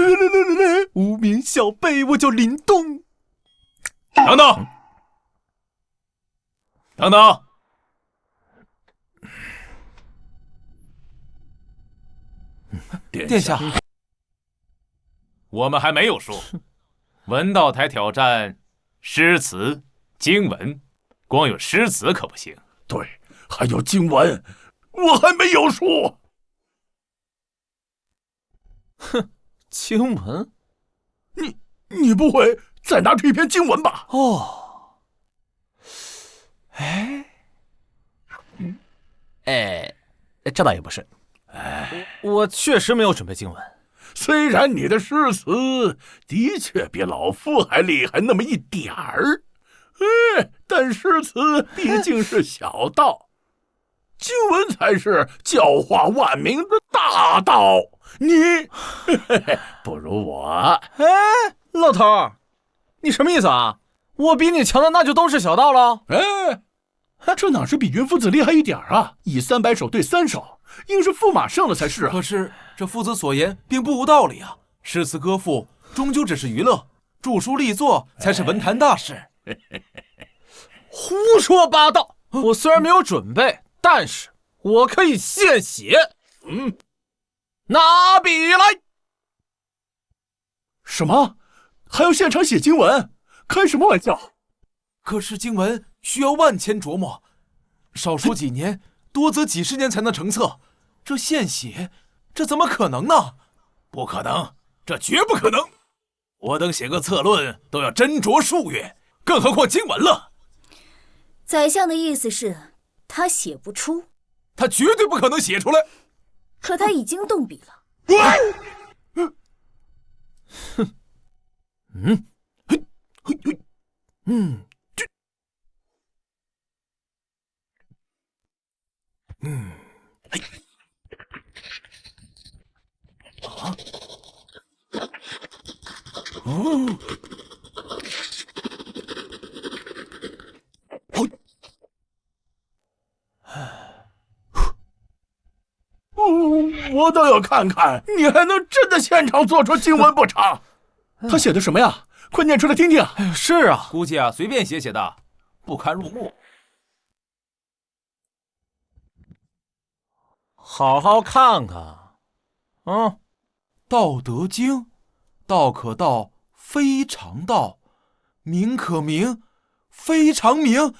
无名小辈，我叫林动。等等，等等！殿下，我们还没有说，文道台挑战诗词、经文，光有诗词可不行。对，还有经文，我还没有说。哼，经文？你不会再拿出一篇经文吧？哦，这倒也不是。我确实没有准备经文。虽然你的诗词的确比老夫还厉害那么一点儿，但诗词毕竟是小道，经文才是教化万民的大道。你不如我。老头儿，你什么意思啊？我比你强的那就都是小道了？这哪是比云夫子厉害一点啊？以300首对3首，应是驸马胜了才是啊。可是这夫子所言并不无道理啊！诗词歌赋终究只是娱乐，著书立作才是文坛大事。胡说八道！我虽然没有准备，但是我可以现写。拿笔来！什么？还要现场写经文？开什么玩笑？可是经文需要万千琢磨，少说几年，多则几十年才能成册。这现写，这怎么可能呢？不可能，这绝不可能！我等写个策论都要斟酌数月，更何况经文了。宰相的意思是，他写不出，他绝对不可能写出来。可他已经动笔了。我倒要看看，你还能真的现场做出经文不成？他写的什么呀？快念出来听听。是啊，估计随便写的，不堪入目。好好看看。道德经，道可道，非常道；名可名，非常名。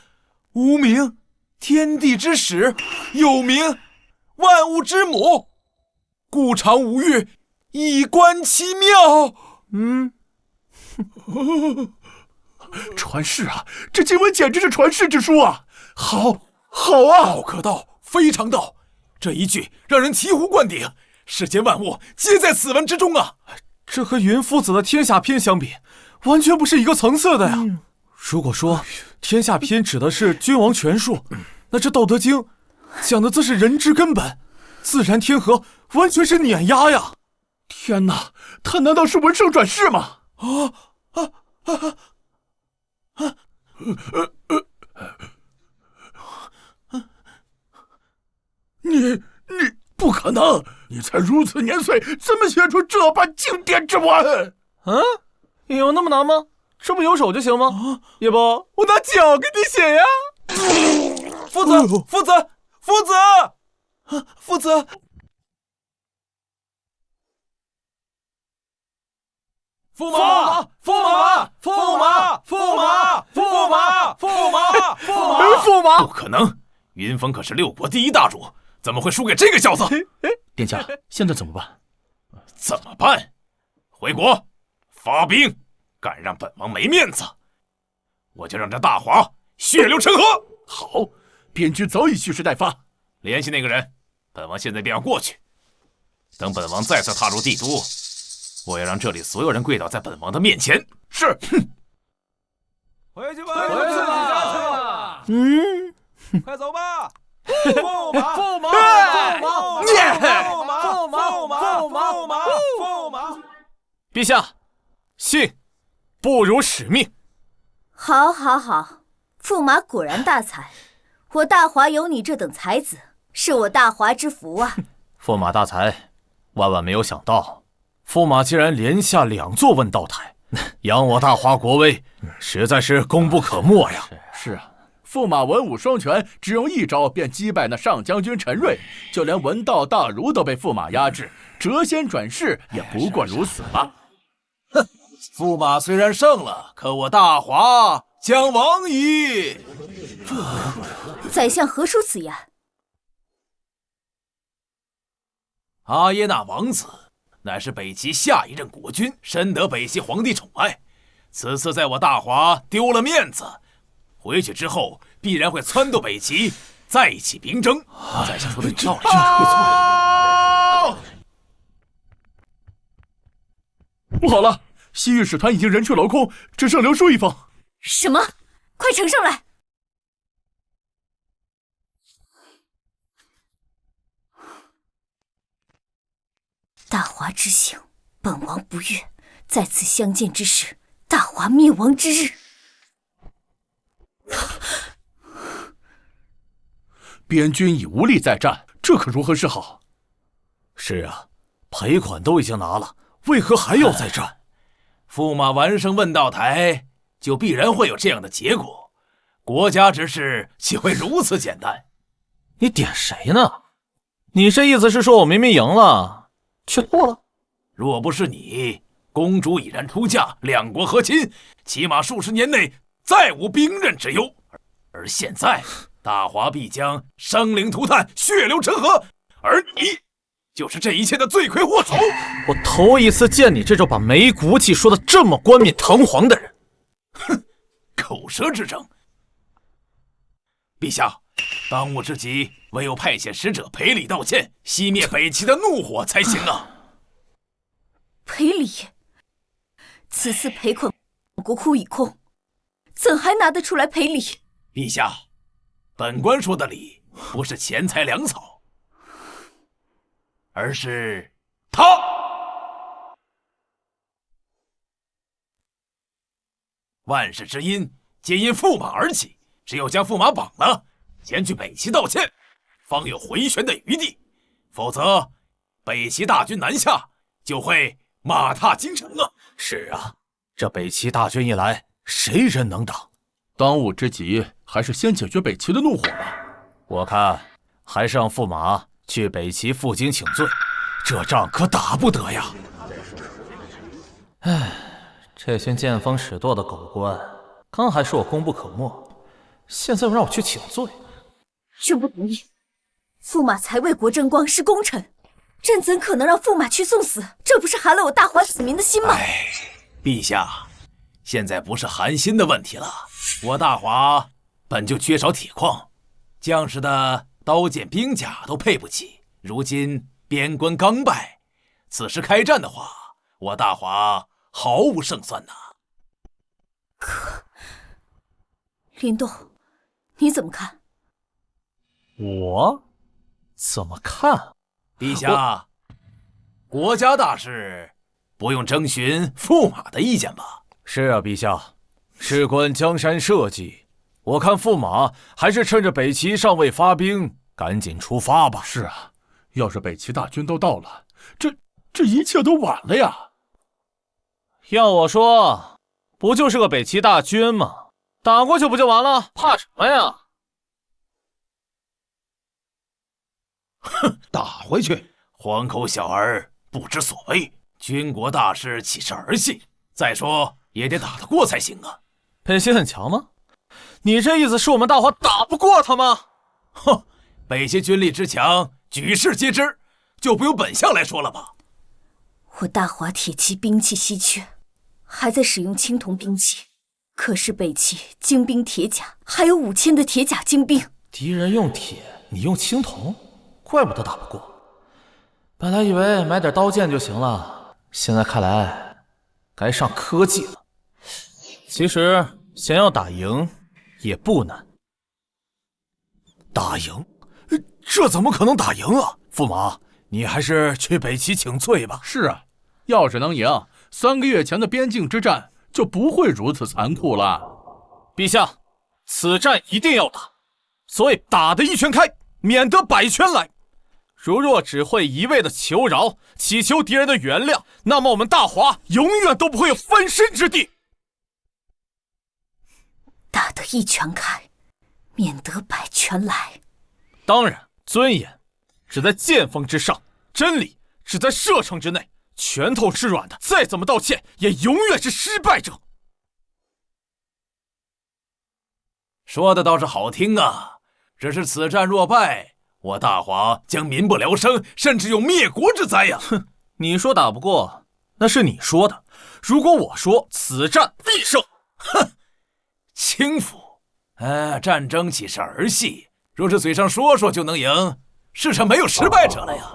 无名，天地之始；有名，万物之母。故常无欲，以观其妙。传世啊！这经文简直是传世之书啊！好啊！道可道，非常道。这一句让人醍醐灌顶，世间万物皆在此文之中啊！这和云夫子的天下篇相比，完全不是一个层次的呀。如果说天下篇指的是君王权术，那这《道德经》讲的则是人之根本，自然天和，完全是碾压呀！天哪，他难道是文圣转世吗？你不可能！你才如此年岁，怎么写出这般经典之文？有那么难吗？这不有手就行吗？要不我拿脚给你写呀？夫子，夫子，夫子，夫子！驸马，驸马，驸马，驸马，驸马，驸马，驸马！不可能！云峰可是6国第一大主，怎么会输给这个小子？殿下，现在怎么办？怎么办？回国发兵，敢让本王没面子，我就让这大华血流成河！好，边军早已蓄势待发，联系那个人，本王现在便要过去。等本王再次踏入帝都，我要让这里所有人跪倒在本王的面前。是。回去吧，回去吧。快走吧。驸马，驸马，驸马，驸马，驸马，驸马，驸马。陛下，信不如使命。好，好，好，驸马果然大才，我大华有你这等才子，是我大华之福啊！驸马大才，万万没有想到，驸马竟然连下2座问道台，扬我大华国威，实在是功不可没呀！是啊，驸马文武双全，只用一招便击败那上将军陈瑞，就连文道大儒都被驸马压制，谪仙转世也不过如此吧。哼，驸马虽然胜了，可我大华将亡矣。宰相何出此言？阿耶纳王子乃是北齐下一任国君，深得北齐皇帝宠爱。此次在我大华丢了面子，回去之后必然会撺掇北齐再起兵争。宰相说的有道理，没错。不好了，西域使团已经人去楼空，只剩刘书一封。什么？快呈上来！大华之行，本王不悦。再次相见之时，大华灭亡之日。边军已无力再战，这可如何是好？是啊，赔款都已经拿了，为何还要再战？驸马完胜问道台，就必然会有这样的结果。国家之事岂会如此简单？你点谁呢？你这意思是说我明明赢了，却错了？若不是你，公主已然出嫁，2国和亲，起码数十年内再无兵刃之忧。而现在，大华必将生灵涂炭，血流成河，而你就是这一切的罪魁祸首。我头一次见你这种把没骨气说的这么冠冕堂皇的人。哼，口舌之争。陛下，当务之急唯有派遣使者赔礼道歉，熄灭北齐的怒火才行啊！赔礼？此次赔款国库已空，怎还拿得出来赔礼？陛下，本官说的礼，不是钱财粮草，而是他。万事之因，皆因驸马而起。只有将驸马绑了，前去北齐道歉，方有回旋的余地。否则，北齐大军南下，就会马踏京城啊！是啊，这北齐大军一来，谁人能挡？当务之急还是先解决北齐的怒火吧。我看还是让驸马去北齐负荆请罪，这仗可打不得呀！唉，这群见风使舵的狗官，刚还说我功不可没。现在又让我去请罪，朕不同意。驸马才为国争光，是功臣，朕怎可能让驸马去送死？这不是寒了我大华子民的心吗？陛下，现在不是寒心的问题了。我大华本就缺少铁矿，将士的刀剑兵甲都配不起。如今边关刚败，此时开战的话，我大华毫无胜算呐。林动，你怎么看？我怎么看？陛下，国家大事不用征询驸马的意见吧？是啊，陛下，事关江山社稷，我看驸马还是趁着北齐尚未发兵，赶紧出发吧。是啊，要是北齐大军都到了，这一切都晚了呀。要我说，不就是个北齐大军吗？打过去不就完了？怕什么呀？哼，打回去！黄口小儿不知所谓，军国大事岂是儿戏？再说也得打得过才行啊。北齐很强吗？你这意思是我们大华打不过他吗？哼，北齐军力之强，举世皆知，就不用本相来说了吧。我大华铁骑兵器稀缺，还在使用青铜兵器，可是北齐精兵铁甲还有5000的铁甲精兵。敌人用铁，你用青铜，怪不得打不过。本来以为买点刀剑就行了，现在看来该上科技了。其实想要打赢也不难。打赢？这怎么可能打赢啊？驸马，你还是去北齐请罪吧。是啊，要是能赢，3个月前的边境之战就不会如此残酷了。陛下，此战一定要打，所谓打得一拳开，免得百拳来。如若只会一味的求饶，祈求敌人的原谅，那么我们大华永远都不会有翻身之地。打得一拳开，免得百拳来。当然，尊严只在剑锋之上，真理只在射程之内。拳头是软的，再怎么道歉，也永远是失败者。说的倒是好听啊，只是此战若败，我大华将民不聊生，甚至有灭国之灾呀！哼，你说打不过，那是你说的。如果我说此战必胜，哼，轻浮。战争岂是儿戏？若是嘴上说说就能赢，世上没有失败者了呀！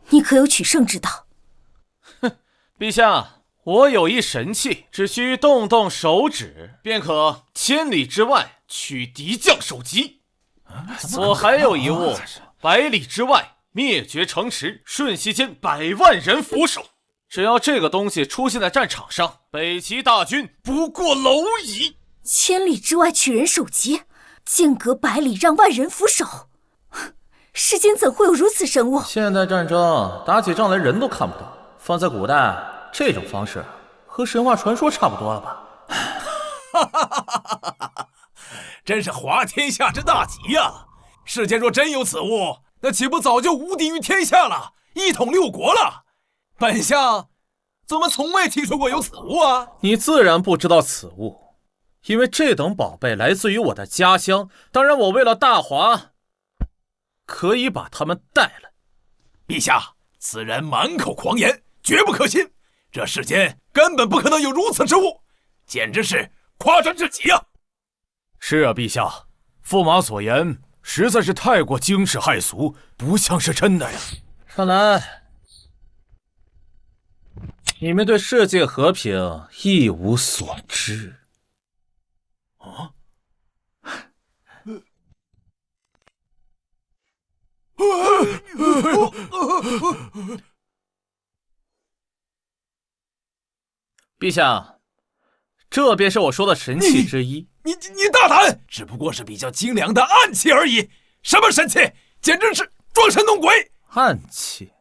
你可有取胜之道？哼，陛下，我有一神器，只需动动手指，便可千里之外取敌将首级。我还有一物，100里之外灭绝城池，瞬息间100万人俯首。只要这个东西出现在战场上，北齐大军不过蝼蚁。千里之外取人首级，间隔100里让万人俯首。世间怎会有如此神物？现代战争打起仗来人都看不到，放在古代，这种方式和神话传说差不多了吧？真是滑天下之大稽呀！世间若真有此物，那岂不早就无敌于天下了，一统6国了？本相怎么从未听说过有此物啊？你自然不知道此物，因为这等宝贝来自于我的家乡。当然，我为了大华，可以把他们带来。陛下，此人满口狂言，绝不可信。这世间根本不可能有如此之物，简直是夸张至极啊！是啊，陛下，驸马所言实在是太过惊世骇俗，不像是真的呀。看来你们对世界和平一无所知。啊？陛下，这便是我说的神器之一。你大胆！只不过是比较精良的暗器而已，什么神器？简直是装神弄鬼！暗器，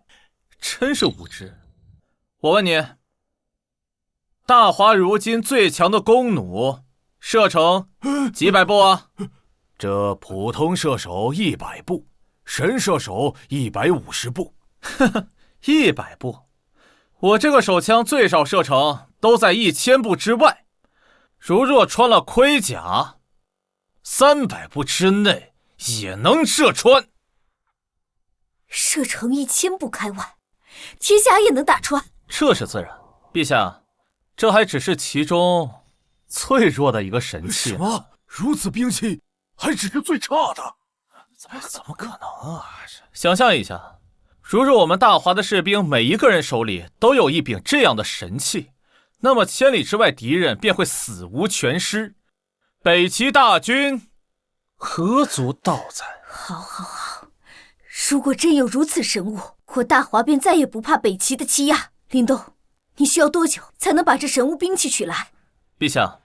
真是无知。我问你，大华如今最强的弓弩射程几百步啊？这普通射手100步，神射手150步。呵呵，100步。我这个手枪最少射程都在1000步之外，如若穿了盔甲，300步之内也能射穿。射程1000步开外，铁甲也能打穿。这是自然，陛下，这还只是其中最弱的一个神器。什么？如此兵器还只是最差的？怎么可能啊？想象一下，如若我们大华的士兵每一个人手里都有一柄这样的神器，那么千里之外敌人便会死无全尸，北齐大军何足道哉？好，好，好！如果真有如此神物，我大华便再也不怕北齐的欺压。林动，你需要多久才能把这神物兵器取来？陛下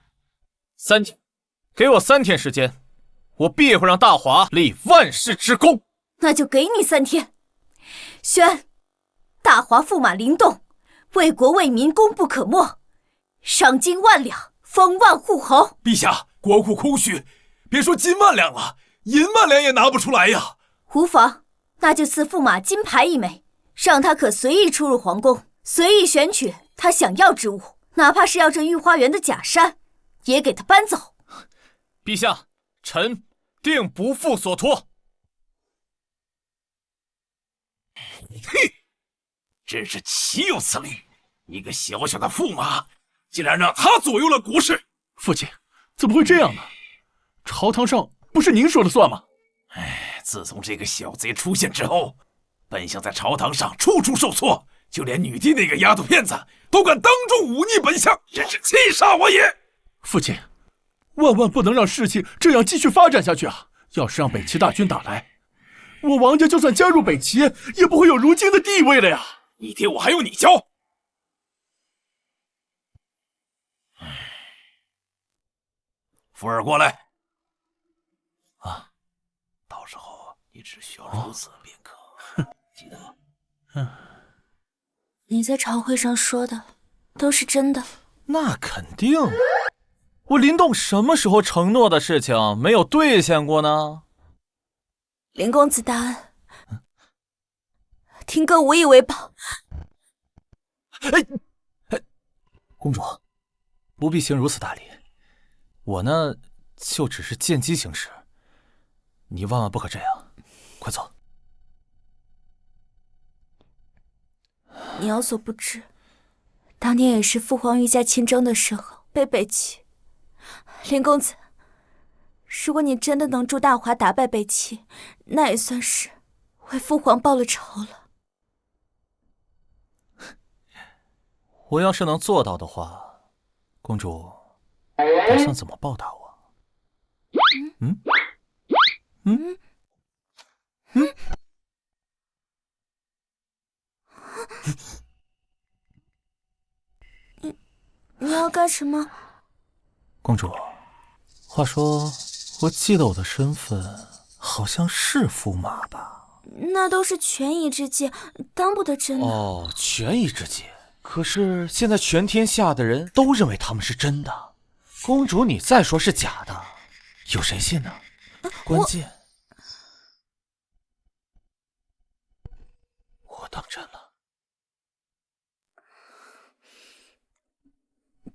，3天，给我3天时间，我必会让大华立万世之功。那就给你3天。宣，大华驸马林动，为国为民功不可没，赏金1万两，封万户侯。陛下，国库空虚，别说金万两了，银万两也拿不出来呀。无妨，那就赐驸马金牌1枚，让他可随意出入皇宫，随意选取他想要之物，哪怕是要这御花园的假山，也给他搬走。陛下，臣定不负所托。嘿，真是岂有此理！一个小小的驸马，竟然让他左右了国事。父亲，怎么会这样呢？朝堂上不是您说了算吗？自从这个小贼出现之后，本相在朝堂上处处受挫，就连女帝那个丫头片子都敢当众忤逆本相，真是气煞我也！父亲，万万不能让事情这样继续发展下去啊！要是让北齐大军打来，我王家就算加入北齐，也不会有如今的地位了呀！你爹我还用你教？福儿过来。啊，到时候你只需要如此便可。记得。你在朝会上说的都是真的？那肯定。我林动什么时候承诺的事情没有兑现过呢？林公子大恩，听哥无以为报。公主，不必行如此大礼。我呢，就只是见机行事，你万万不可这样。快走。你有所不知，当年也是父皇御驾亲征的时候被北齐。林公子，如果你真的能助大华打败北齐，那也算是为父皇报了仇了。我要是能做到的话，公主打算怎么报答我？你要干什么？公主，话说，我记得我的身份好像是驸马吧？那都是权宜之计，当不得真的。哦，权宜之计。可是现在全天下的人都认为他们是真的，公主你再说是假的，有谁信呢？关键，我当真了。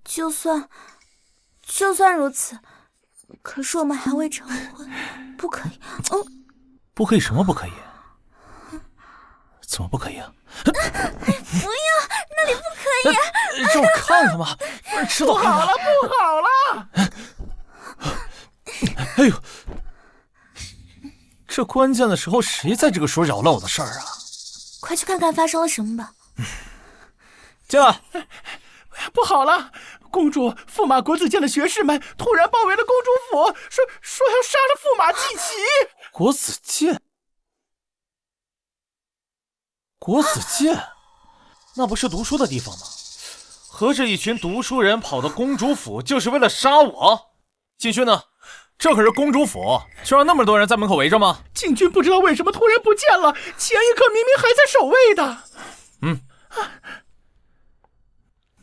就算如此，可是我们还未成婚，不可以。不可以什么不可以？怎么不可以啊？不要，那里不可以。让我看看吧，迟早看看。不好了！哎呦，这关键的时候，谁在这个时候扰乱我的事儿啊？快去看看发生了什么吧。进来。不好了！公主、驸马国子监的学士们突然包围了公主府，说要杀了驸马季琦。国子监？国子监？那不是读书的地方吗？合着一群读书人跑到公主府，就是为了杀我？禁军呢？这可是公主府，就让那么多人在门口围着吗？禁军不知道为什么突然不见了，前一刻明明还在守卫的。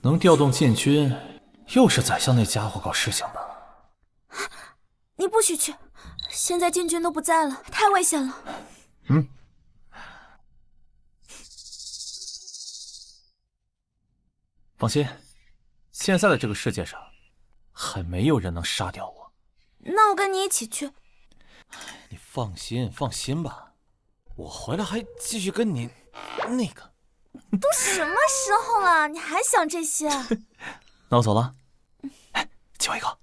能调动禁军，又是宰相那家伙搞事情的。你不许去，现在禁军都不在了，太危险了。放心，现在的这个世界上，还没有人能杀掉我。那我跟你一起去。你放心吧，我回来还继续跟你那个。都什么时候了，你还想这些？那我走了。借我一个。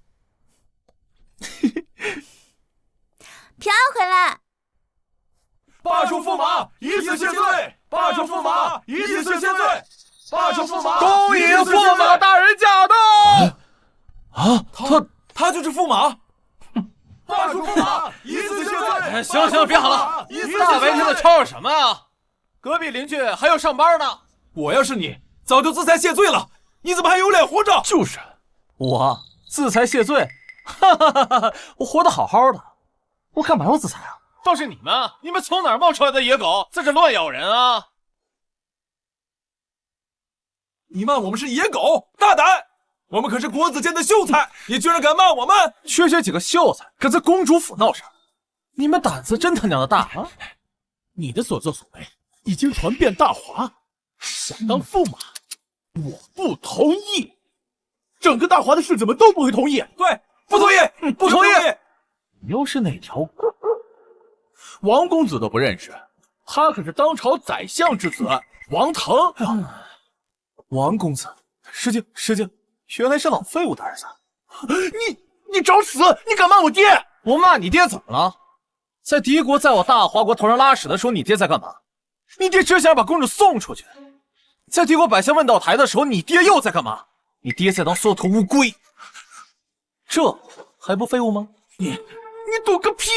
平安回来。罢黜驸马，以此谢罪！罢黜驸马，以此谢罪！罢黜驸马，恭迎驸马大人驾到！他就是驸马。罢黜驸马，一次谢罪。哎，行，别喊了，大白天的吵吵什么啊？隔壁邻居还要上班呢。我要是你，早就自裁谢罪了，你怎么还有脸活着？就是，我自裁谢罪，哈哈哈哈！我活得好好的，我干嘛要自裁啊？倒是你们从哪儿冒出来的野狗，在这乱咬人啊？你骂我们是野狗，大胆！我们可是国子监的秀才，你居然敢骂我们？区区几个秀才，敢在公主府闹事，你们胆子真他娘的大啊！你的所作所为已经传遍大华，想当驸马，我不同意。整个大华的世子们都不会同意。对，不同意，不同意。又是哪条？王公子都不认识，他可是当朝宰相之子，王腾。王公子，失敬，原来是老废物的儿子。你找死！你敢骂我爹？我骂你爹怎么了？在敌国在我大华国头上拉屎的时候，你爹在干嘛？你爹只想把公主送出去。在敌国百姓问到台的时候，你爹又在干嘛？你爹在当缩头乌龟。这还不废物吗？你赌个屁！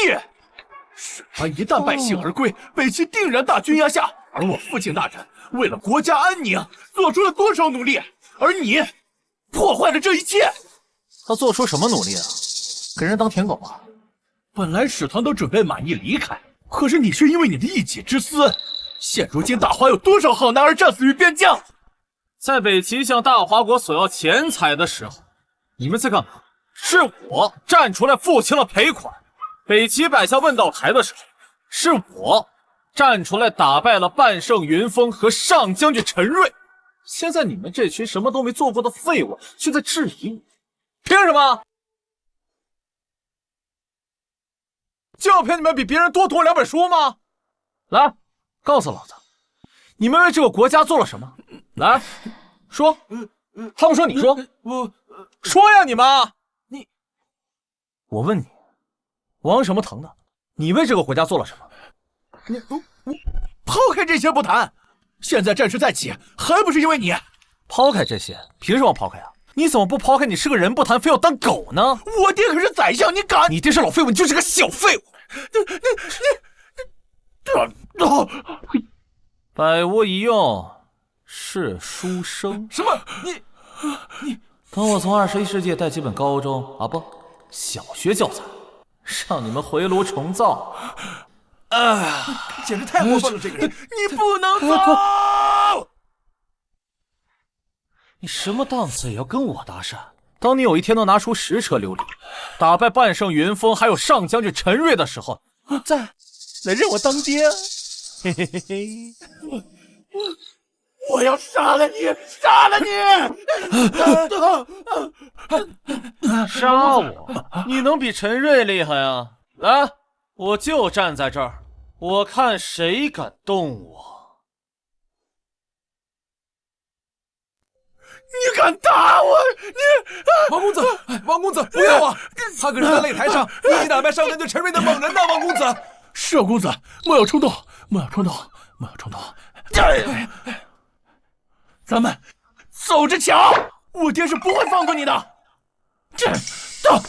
沈川一旦败兴而归，北齐定然大军压下。而我父亲大人为了国家安宁，做出了多少努力，而你破坏了这一切。他做出什么努力啊？给人当舔狗啊？本来史堂都准备满意离开，可是你却因为你的一己之私。现如今大华有多少好男儿战死于边疆？在北齐向大华国索要钱财的时候，你们在干嘛？是我站出来付清了赔款。北齐摆下问道台的时候，是我站出来打败了半圣云峰和上将军陈瑞。现在你们这群什么都没做过的废物却在质疑我，凭什么？就凭你们比别人多读2本书吗？来，告诉老子，你们为这个国家做了什么？来，说，他不说你说，说呀，你们！我问你，王什么腾的，你为这个国家做了什么？我抛开这些不谈，现在战事再起，还不是因为你？抛开这些，凭什么抛开啊？你怎么不抛开你是个人不谈，非要当狗呢？我爹可是宰相，你敢？你爹是老废物，你就是个小废物！百无一用是书生。什么？你等我从21世纪带几本高中啊不小学教材，让你们回炉重造。简直太过分了！这个人，你不能走！你什么档次也要跟我搭讪？当你有一天能拿出10车琉璃，打败半圣云峰还有上将军陈瑞的时候，再来认我当爹。嘿嘿嘿嘿，我要杀了你！杀了你！杀我？你能比陈瑞厉害啊？来，我就站在这儿，我看谁敢动我。你敢打我？王公子，不要啊！他可是在擂台上一击打败上将军陈瑞的猛人呐！王公子，是公子，莫要冲动。咱们走着瞧，我爹是不会放过你的。走，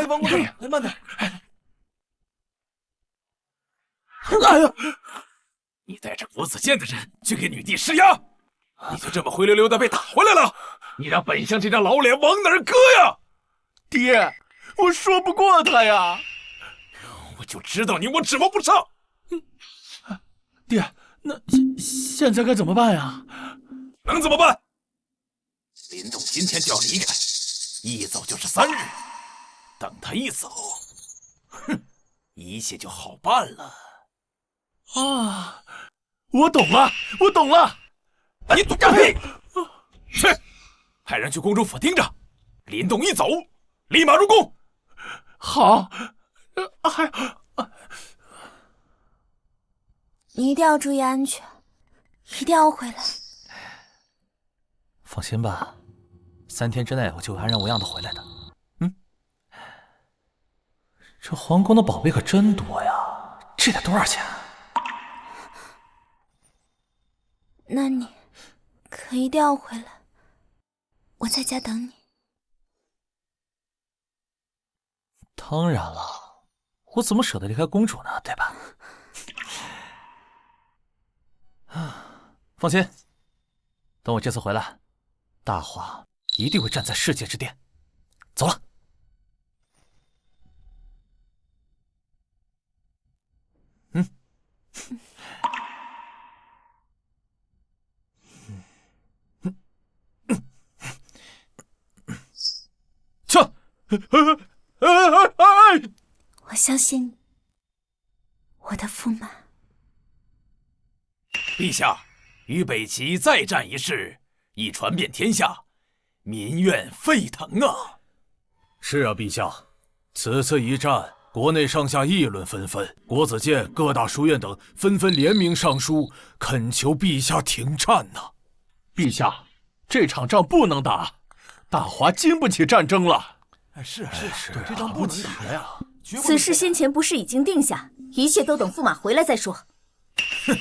王公子，来慢点。哎呀，你带着国子监的人去给女帝施压，你就这么灰溜溜的被打回来了？你让本相这张老脸往哪儿搁呀？爹，我说不过他呀。我就知道你我指望不上。爹，那现在该怎么办呀？能怎么办？林动今天就要离开，一走就是3日。等他一走，一切就好办了。啊，我懂了。你懂个屁！去，派人去公主府盯着，林动一走，立马入宫。好，你一定要注意安全，一定要回来。放心吧，3天之内我就会安然无恙的回来的。这皇宫的宝贝可真多呀，这得多少钱？那你可一定要回来，我在家等你。当然了，我怎么舍得离开公主呢？对吧？放心，等我这次回来，大华一定会站在世界之巅。走了。去！我相信你，我的驸马。陛下，与北齐再战一事，已传遍天下，民怨沸腾啊！是啊，陛下，此次一战，国内上下议论纷纷，国子监、各大书院等纷纷联名上书，恳求陛下停战呐。陛下，这场仗不能打，大华经不起战争了。是，这仗不能打呀！此事先前不是已经定下，一切都等驸马回来再说。哼，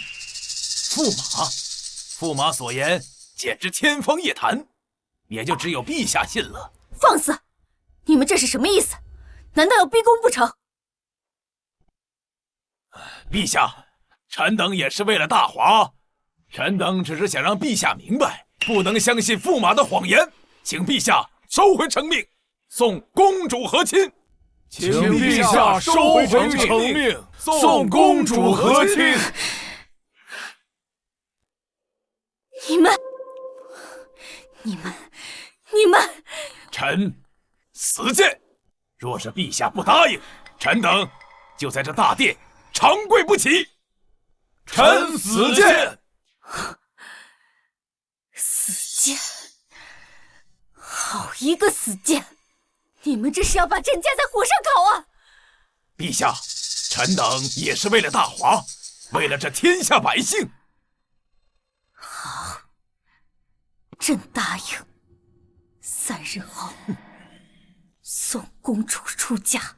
驸马所言简直天方夜谭，也就只有陛下信了。放肆！你们这是什么意思？难道要逼宫不成？陛下，臣等也是为了大华，臣等只是想让陛下明白，不能相信驸马的谎言，请陛下收回成命，送公主和亲。请陛下收回成命，送公主和亲。你们！臣死谏，若是陛下不答应，臣等就在这大殿长跪不起。臣死谏。死谏！好一个死谏！你们这是要把朕架在火上烤啊！陛下，臣等也是为了大华，为了这天下百姓。好，朕答应。3日后送公主出嫁。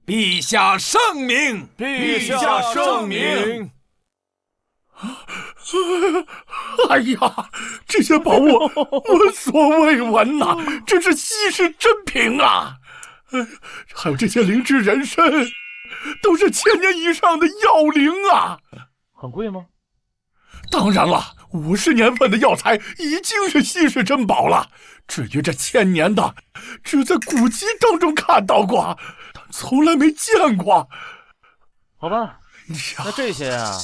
陛下圣明！陛下圣明！哎呀，这些宝物闻所未闻呐，真是稀世珍品啊！还有这些灵芝人参，都是1000年以上的药灵啊！很贵吗？当然了，50年份的药材已经是稀世珍宝了。至于这1000年的，只在古籍当中看到过，但从来没见过。好吧，那这些啊，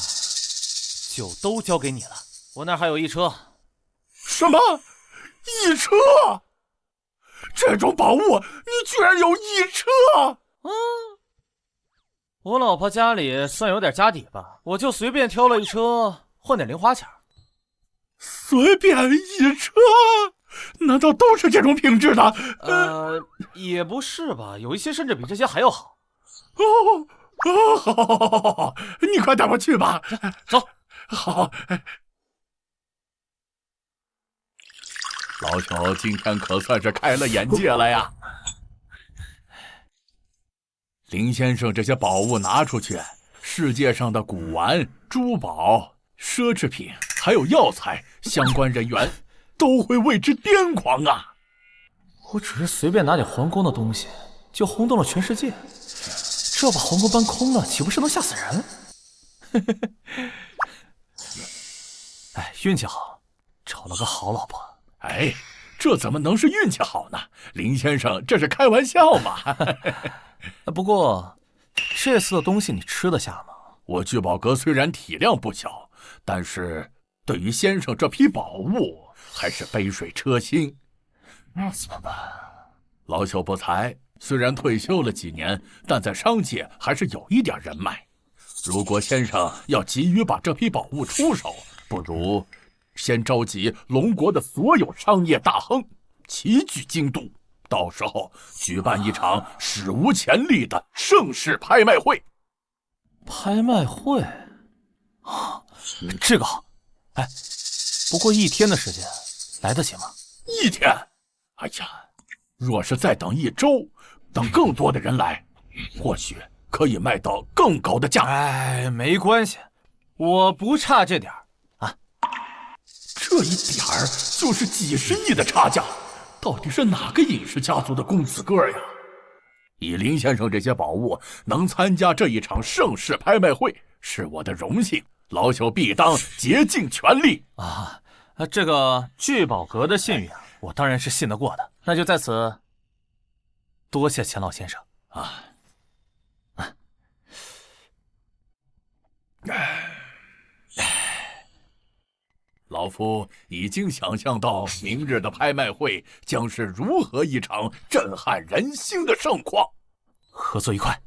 就都交给你了。我那儿还有1车。什么？1车？这种宝物你居然有1车？我老婆家里算有点家底吧，我就随便挑了1车，换点零花钱。随便1车？难道都是这种品质的？也不是吧，有一些甚至比这些还要好。好，你快带我去吧。走。好。老朽今天可算是开了眼界了呀！林先生这些宝物拿出去，世界上的古玩、珠宝、奢侈品，还有药材，相关人员都会为之癫狂啊！我只是随便拿点皇宫的东西，就轰动了全世界，这把皇宫搬空了，岂不是能吓死人？哎，运气好，找了个好老婆。哎，这怎么能是运气好呢？林先生这是开玩笑嘛？不过这次的东西你吃得下吗？我聚宝阁虽然体量不小，但是对于先生这批宝物还是杯水车薪。那怎么办？老朽不才，虽然退休了几年，但在商界还是有一点人脉。如果先生要急于把这批宝物出手，不如先召集龙国的所有商业大亨齐聚京都，到时候举办一场史无前例的盛世拍卖会。拍卖会？这个好。哎，不过1天的时间，来得及吗？1天？哎呀，若是再等1周，等更多的人来，或许可以卖到更高的价。哎，没关系，我不差这点啊。这一点儿就是几十亿的差价，到底是哪个尹氏家族的公子哥呀？以林先生这些宝物能参加这一场盛世拍卖会，是我的荣幸，老朽必当竭尽全力啊！这个聚宝阁的信誉啊，我当然是信得过的。那就在此多谢钱老先生啊！老夫已经想象到明日的拍卖会将是如何一场震撼人心的盛况。合作愉快。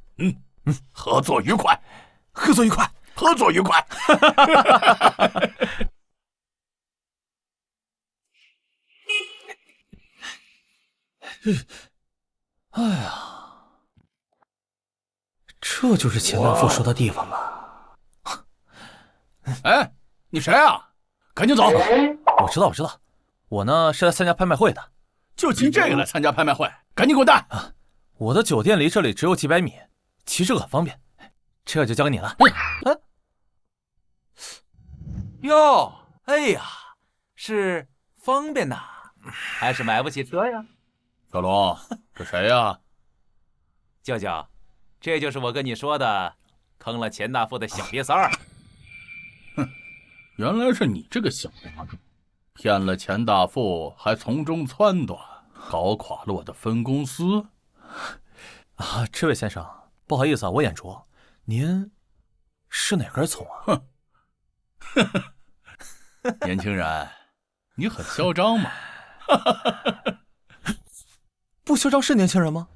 合作愉快，合作愉快，合作愉快。哎呀，这就是钱大富说的地方吧？哎，你谁啊？赶紧走！我知道，我呢是来参加拍卖会的。就骑这个来参加拍卖会？赶紧滚蛋！啊，我的酒店离这里只有几百米，骑这个很方便。这个就交给你了。哟，哎呀，是方便呐，还是买不起车呀？小龙，这谁呀？舅舅，这就是我跟你说的坑了钱大富的小瘪三儿。哼，原来是你这个小杂种，骗了钱大富，还从中撺掇，搞垮了我的分公司。啊，这位先生，不好意思啊，我眼拙，您是哪根葱啊？年轻人，你很嚣张嘛？不嚣张是年轻人吗？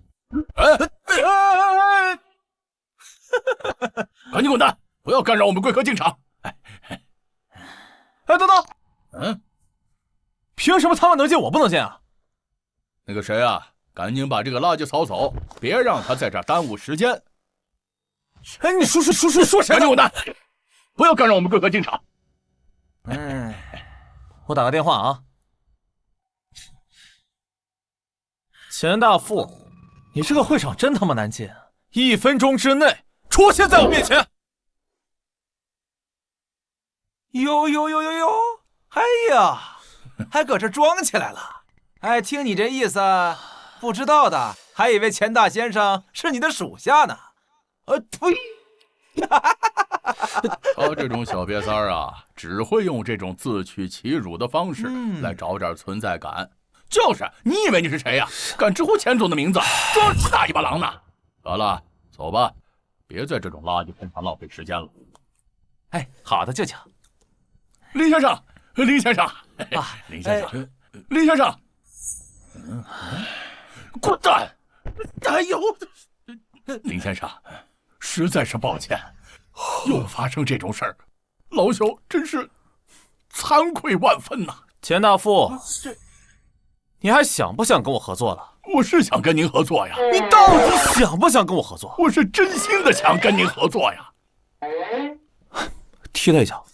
赶紧滚蛋！不要干扰我们贵客进场！等等，凭什么他们能进我不能进啊？那个谁啊，赶紧把这个垃圾扫走，别让他在这儿耽误时间。哎，你说谁？赶紧滚蛋！不要干扰我们贵客进场。我打个电话啊。钱大富，你这个会场真他妈难进，1分钟之内出现在我面前。哟，哎呀，还搁这装起来了。哎，听你这意思，不知道的还以为钱大先生是你的属下呢。呸！他这种小瘪三儿啊，只会用这种自取其辱的方式来找点存在感。就是，你以为你是谁呀？敢直呼钱总的名字，装是大尾巴狼呢！得了，走吧，别在这种垃圾喷上浪费时间了。哎，好的，舅舅。林先生，林先生，林先生，林先生，滚蛋！哎呦，林先生，实在是抱歉，又发生这种事儿，老朽真是惭愧万分呐。钱大富，你还想不想跟我合作了？我是想跟您合作呀。你到底想不想跟我合作？我是真心的想跟您合作呀。踢他一脚。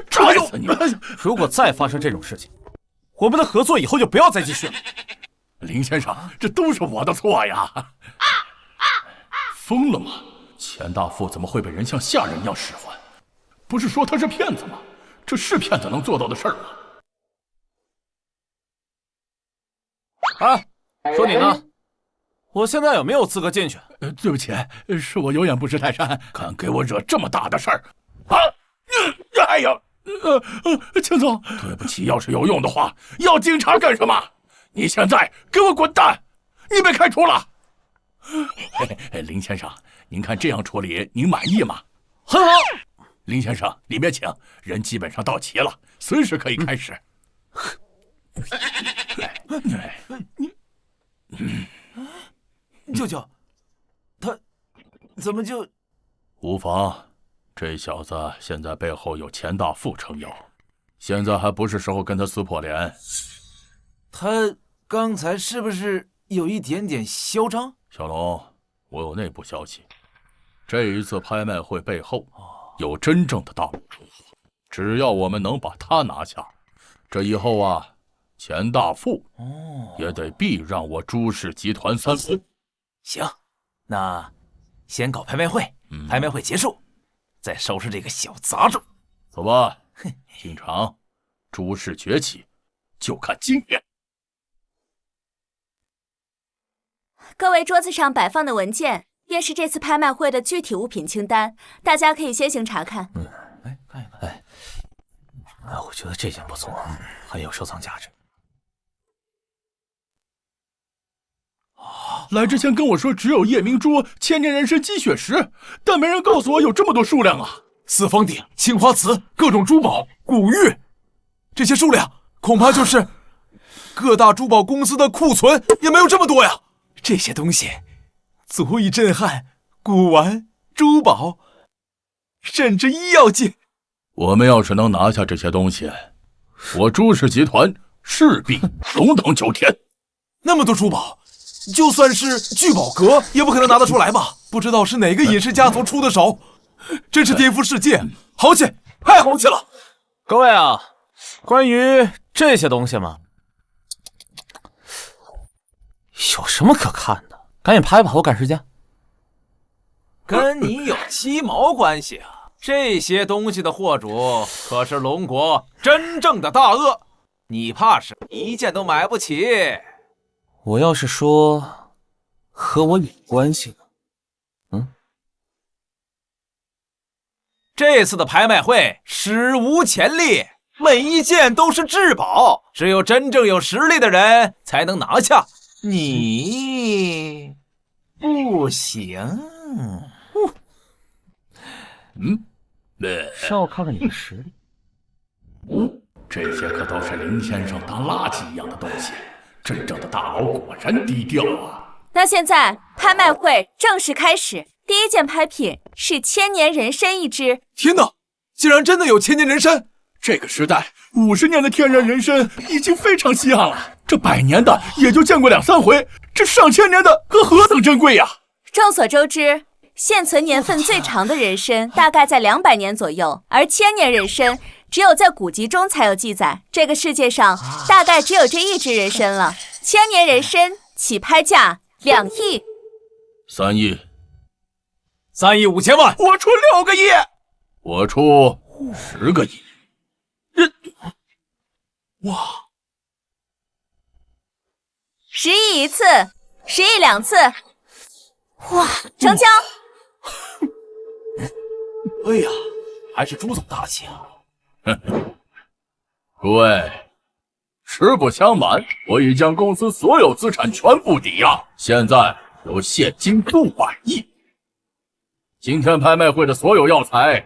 拽死你！如果再发生这种事情，我们的合作以后就不要再继续了。林先生，这都是我的错呀！疯了吗？钱大富怎么会被人像下人一样使唤？不是说他是骗子吗？这是骗子能做到的事儿吗？说你呢？我现在有没有资格进去？对不起，是我有眼不识泰山，敢给我惹这么大的事儿啊！哎呀，钱总，对不起，要是有用的话，要警察干什么？你现在给我滚蛋！你被开除了。林先生，您看这样处理，您满意吗？很好。林先生，里面请，人基本上到齐了，随时可以开始。舅舅，他怎么就……无妨，这小子现在背后有钱大富撑腰，现在还不是时候跟他撕破脸。他刚才是不是有一点点嚣张？小龙，我有内部消息，这一次拍卖会背后有真正的大佬，只要我们能把他拿下，这以后啊，钱大富也得避让我朱氏集团三分。行，那先搞拍卖会，拍卖会结束，再收拾这个小杂种。走吧。经常诸事崛起，就看今天。各位桌子上摆放的文件，便是这次拍卖会的具体物品清单，大家可以先行查看。看一看。我觉得这件不错，很有收藏价值。来之前跟我说只有夜明珠、千年人参、积雪石，但没人告诉我有这么多数量啊！四方鼎、青花瓷、各种珠宝、古玉，这些数量恐怕就是各大珠宝公司的库存也没有这么多呀！这些东西足以震撼古玩、珠宝，甚至医药界。我们要是能拿下这些东西，我朱氏集团势必龙腾9天。那么多珠宝，就算是聚宝阁也不可能拿得出来吧？不知道是哪个隐世家族出的手，真是颠覆世界，豪气，太豪气了！各位啊，关于这些东西嘛，有什么可看的？赶紧拍吧，我赶时间。跟你有鸡毛关系啊！这些东西的货主可是龙国真正的大鳄，你怕是一件都买不起。我要是说和我有关系呢？这次的拍卖会史无前例，每一件都是至宝，只有真正有实力的人才能拿下。你不行。让我看看你的实力。这些可都是林先生当垃圾一样的东西，真正的大佬果然低调啊！那现在拍卖会正式开始，第一件拍品是千年人参一只。天哪，竟然真的有千年人参！这个时代，50年的天然人参已经非常稀罕了，这100年的也就见过2、3回，这上千年的可何等珍贵呀！众所周知，现存年份最长的人参大概在200年左右，而千年人参只有在古籍中才有记载。这个世界上大概只有这一只人参了。千年人参起拍价2亿。3亿。3亿5千万。我出6个亿。我出10个亿。哇！10亿一次，10亿2次。哇！成交。哎呀，还是朱总大气啊！诸位，实不相瞒，我已将公司所有资产全部抵押，现在有现金数百亿。今天拍卖会的所有药材，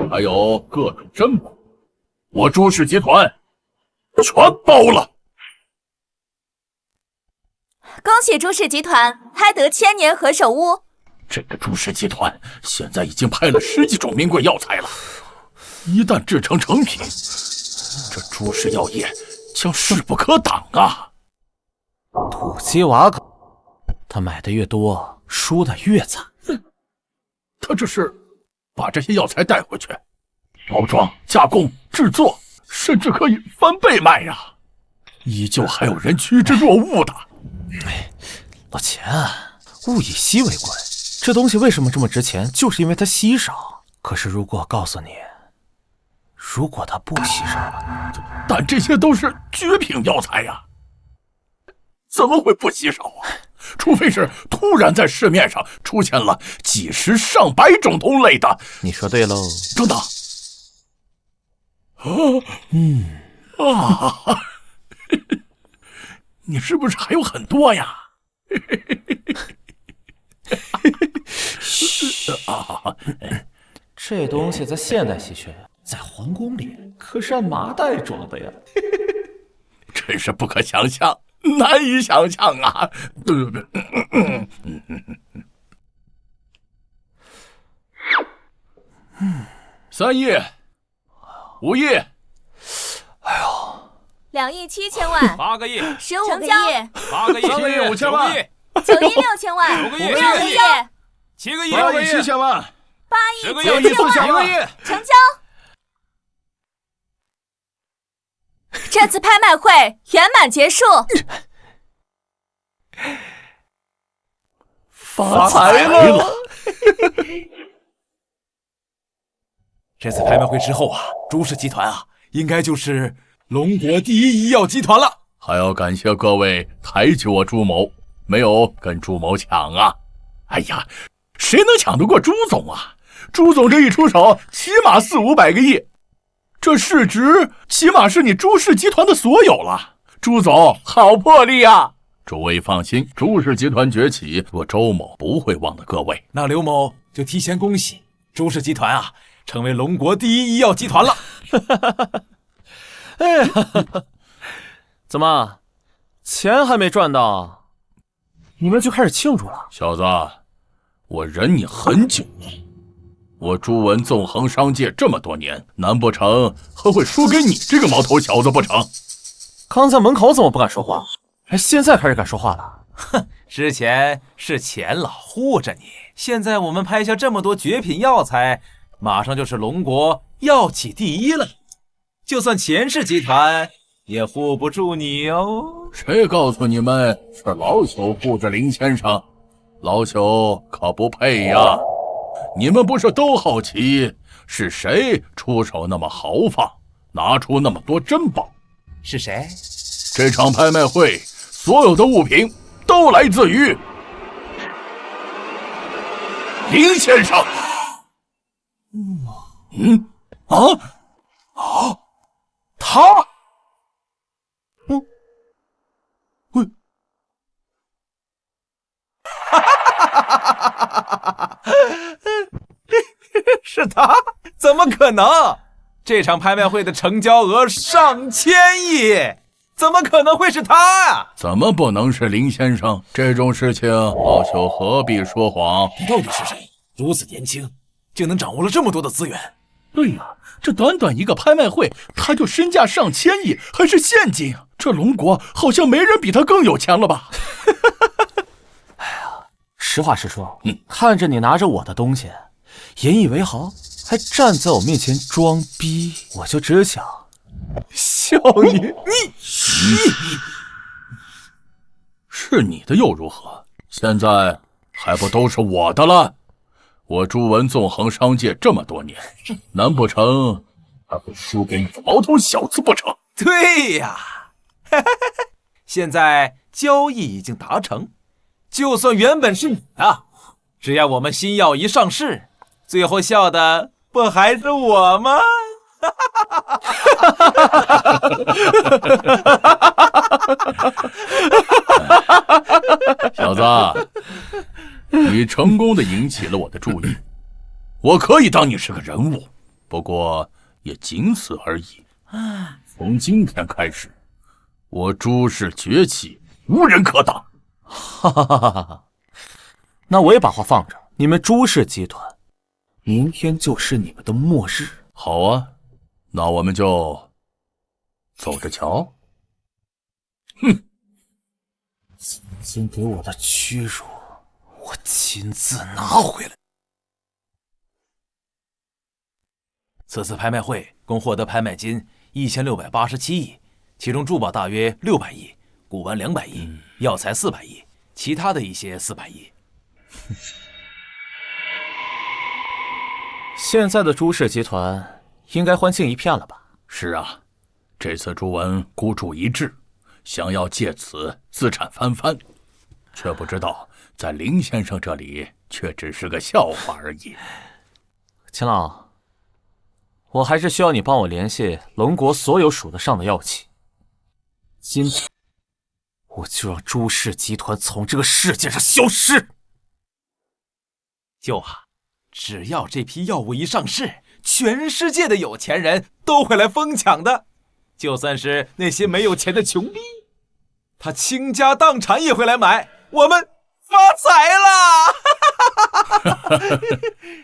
还有各种珍宝，我朱氏集团全包了。恭喜朱氏集团拍得千年何首乌。这个朱氏集团现在已经拍了10几种名贵药材了，一旦制成成品，这朱氏药业将势不可挡啊！土鸡瓦狗，他买的越多，输的越惨。他这是把这些药材带回去，包装、加工、制作，甚至可以翻倍卖呀！依旧还有人趋之若鹜的。老钱，物以稀为贵，这东西为什么这么值钱？就是因为它稀少。可是如果告诉你，如果它不稀少了，但这些都是绝品药材呀，怎么会不稀少啊？除非是突然在市面上出现了几十上百种同类的。你说对喽。等等，你是不是还有很多呀？这东西在现代稀缺，在皇宫里可是按麻袋装的呀。真是不可想象，难以想象啊！3亿，5亿，哎呦，2亿7千万，8个亿，15个亿，8个亿，3个亿5千万，9亿6千万，5个亿，6个亿，7个亿，8亿7千万，8亿10个亿9千万，成交。这次拍卖会圆满结束，发财了！这次拍卖会之后啊，朱氏集团啊应该就是龙国第一医药集团了。还要感谢各位抬举我朱某，没有跟朱某抢啊！哎呀，谁能抢得过朱总啊？朱总这一出手，起码400-500个亿，这市值起码是你朱氏集团的所有了。朱总好魄力啊！诸位放心，朱氏集团崛起，我周某不会忘了各位。那刘某就提前恭喜朱氏集团啊，成为龙国第一医药集团了。哎呀，怎么钱还没赚到，你们就开始庆祝了？小子，我忍你很久了，我朱文纵横商界这么多年，难不成还会输给你这个毛头小子不成？刚才门口怎么不敢说话？现在开始敢说话了？哼，之前是钱老护着你，现在我们拍下这么多绝品药材，马上就是龙国药企第一了，就算钱氏集团也护不住你哦。谁告诉你们是老朽护着林先生？老朽可不配呀！你们不是都好奇是谁出手那么豪放，拿出那么多珍宝？是谁？这场拍卖会所有的物品都来自于林先生。他，是他？怎么可能？这场拍卖会的成交额上千亿，怎么可能会是他呀？怎么不能是林先生？这种事情老朽何必说谎？他到底是谁？如此年轻，竟能掌握了这么多的资源？对呀，这短短一个拍卖会，他就身价上千亿，还是现金啊！这龙国好像没人比他更有钱了吧？哎呀，实话实说，看着你拿着我的东西，引以为豪，还站在我面前装逼，我就只想笑你。是你的又如何？现在还不都是我的了？我朱文纵横商界这么多年，难不成还会输给你个毛头小子不成？对呀，现在交易已经达成，就算原本是你的，只要我们新药一上市，最后笑的不还是我吗？小子，你成功的引起了我的注意，我可以当你是个人物，不过也仅此而已。从今天开始，我朱氏崛起，无人可挡。哈哈哈哈！那我也把话放着，你们朱氏集团，明天就是你们的末日。好啊，那我们就走着瞧。哼！曾经给我的屈辱，我亲自拿回来。此次拍卖会共获得拍卖金1687亿，其中珠宝大约600亿，古玩200亿，药材400亿，其他的一些400亿。现在的朱氏集团应该欢庆一片了吧？是啊，这次朱文孤注一掷，想要借此资产翻番，却不知道在林先生这里却只是个笑话而已。秦老，我还是需要你帮我联系龙国所有数得上的药企。今天我就让朱氏集团从这个世界上消失。舅啊，只要这批药物一上市，全世界的有钱人都会来疯抢的，就算是那些没有钱的穷逼，他倾家荡产也会来买，我们发财了！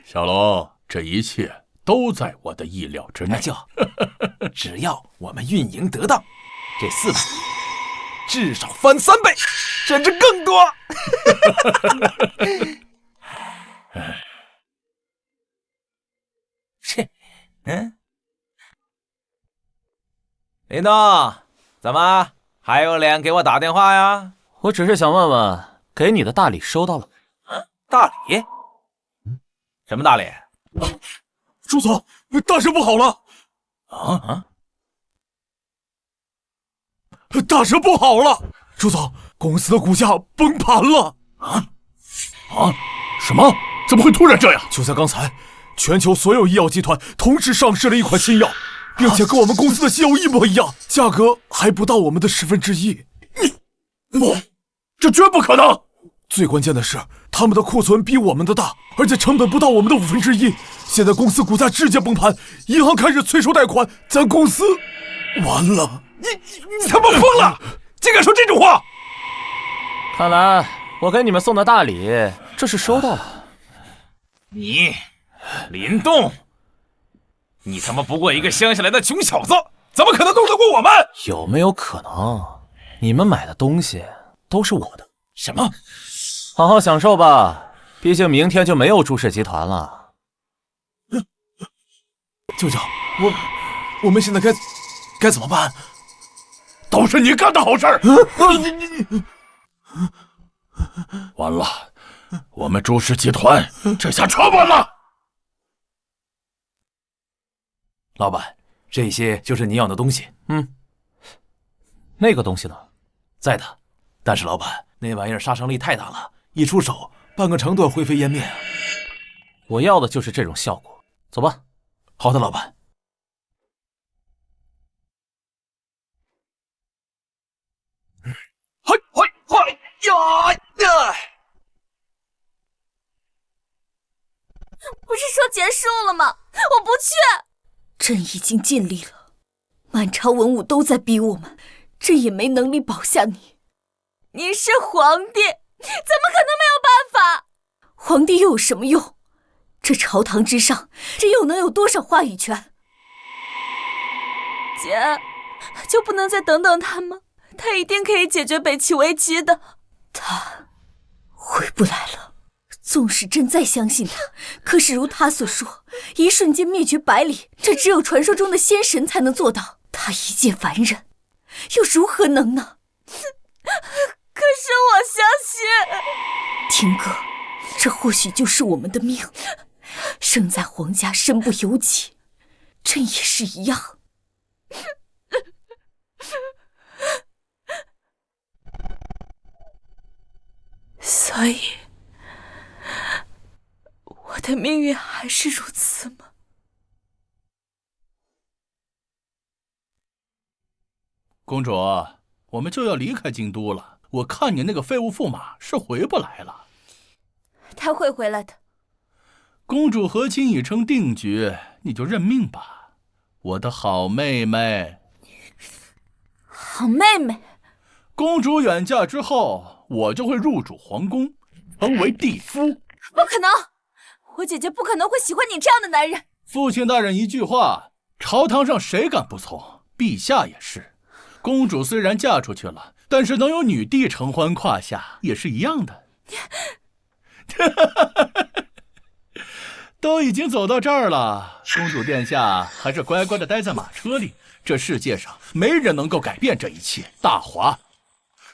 小龙，这一切都在我的意料之内。舅，只要我们运营得当，这400亿至少翻3倍，甚至更多。切，林东，怎么还有脸给我打电话呀？我只是想问问，给你的大礼收到了没？大礼？什么大礼？朱总，大事不好了！大事不好了，朱总，公司的股价崩盘了！什么？怎么会突然这样？就在刚才，全球所有医药集团同时上市了一款新药，并且跟我们公司的新药一模一样，价格还不到我们的1/10。不，这绝不可能！最关键的是，他们的库存比我们的大，而且成本不到我们的1/5。现在公司股价直接崩盘，银行开始催收贷款，咱公司完了！你他妈疯了！竟敢说这种话！看来我给你们送的大礼，这是收到了。你，林动，你他妈不过一个乡下来的穷小子，怎么可能动得过我们？有没有可能，你们买的东西都是我的？什么？好好享受吧，毕竟明天就没有朱氏集团了。舅舅，我们现在该怎么办？都是你干的好事儿！你完了，我们朱氏集团这下全完了。老板，这些就是你要的东西。那个东西呢？在的，但是老板，那玩意儿杀伤力太大了，一出手，半个城都要灰飞烟灭啊！我要的就是这种效果。走吧。好的，老板。不是说结束了吗？我不去。朕已经尽力了，满朝文武都在逼我们，朕也没能力保下你。你是皇帝，怎么可能没有办法？皇帝又有什么用？这朝堂之上，朕又能有多少话语权？姐，就不能再等等他吗？他一定可以解决北齐危机的。他回不来了。纵使朕再相信他，可是如他所说，一瞬间灭绝百里，这只有传说中的仙神才能做到。他一介凡人，又如何能呢？可是我相信，听哥，这或许就是我们的命。生在皇家，身不由己，朕也是一样。所以我的命运还是如此吗？公主，我们就要离开京都了。我看你那个废物驸马是回不来了。他会回来的。公主和亲已成定局，你就认命吧，我的好妹妹。好妹妹。公主远嫁之后，我就会入主皇宫，成为帝夫。不可能，我姐姐不可能会喜欢你这样的男人。父亲大人一句话，朝堂上谁敢不从？陛下也是。公主虽然嫁出去了，但是能有女帝承欢胯下，也是一样的。都已经走到这儿了，公主殿下还是乖乖的待在马车里。这世界上没人能够改变这一切。大华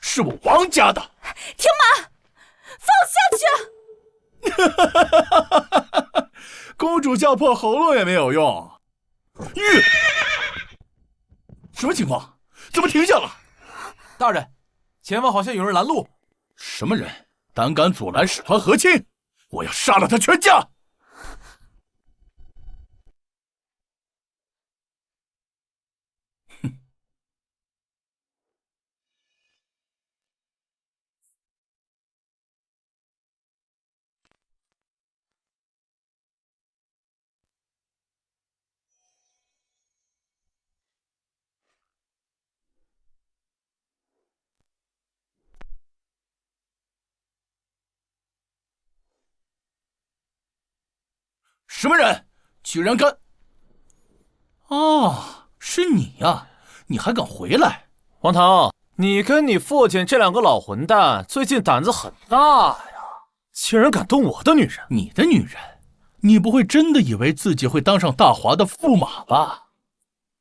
是我王家的。停马，放下去！公主叫破喉咙也没有用。什么情况？怎么停下了？大人，前方好像有人拦路。什么人？胆敢阻拦使团和亲？我要杀了他全家！什么人？居然敢……哦，是你呀！你还敢回来？王腾，你跟你父亲这两个老混蛋最近胆子很大呀，竟然敢动我的女人！你的女人？你不会真的以为自己会当上大华的驸马吧？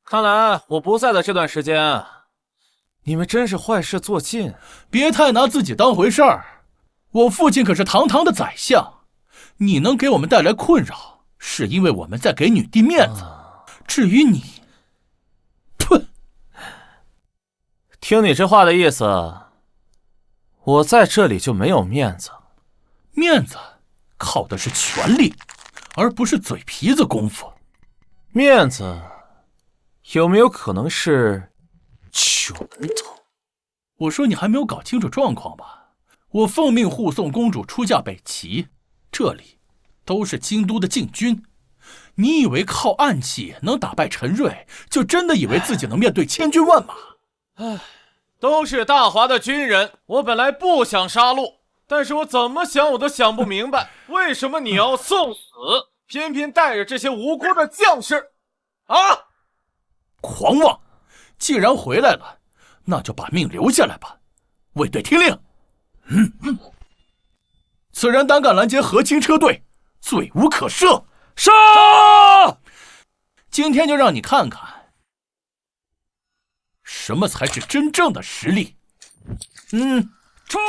看来我不在的这段时间，你们真是坏事做尽。别太拿自己当回事儿，我父亲可是堂堂的宰相，你能给我们带来困扰，是因为我们在给女帝面子。至于你，听你这话的意思，我在这里就没有面子。面子靠的是权力，而不是嘴皮子功夫。面子有没有可能是拳头？我说你还没有搞清楚状况吧？我奉命护送公主出嫁北齐，这里都是京都的禁军。你以为靠暗器能打败陈瑞，就真的以为自己能面对千军万马？都是大华的军人，我本来不想杀戮，但是我怎么想我都想不明白，为什么你要送死，偏偏带着这些无辜的将士啊！狂妄！既然回来了，那就把命留下来吧。卫队听令。此人胆敢拦截和亲车队，罪无可赦。杀！今天就让你看看，什么才是真正的实力。冲！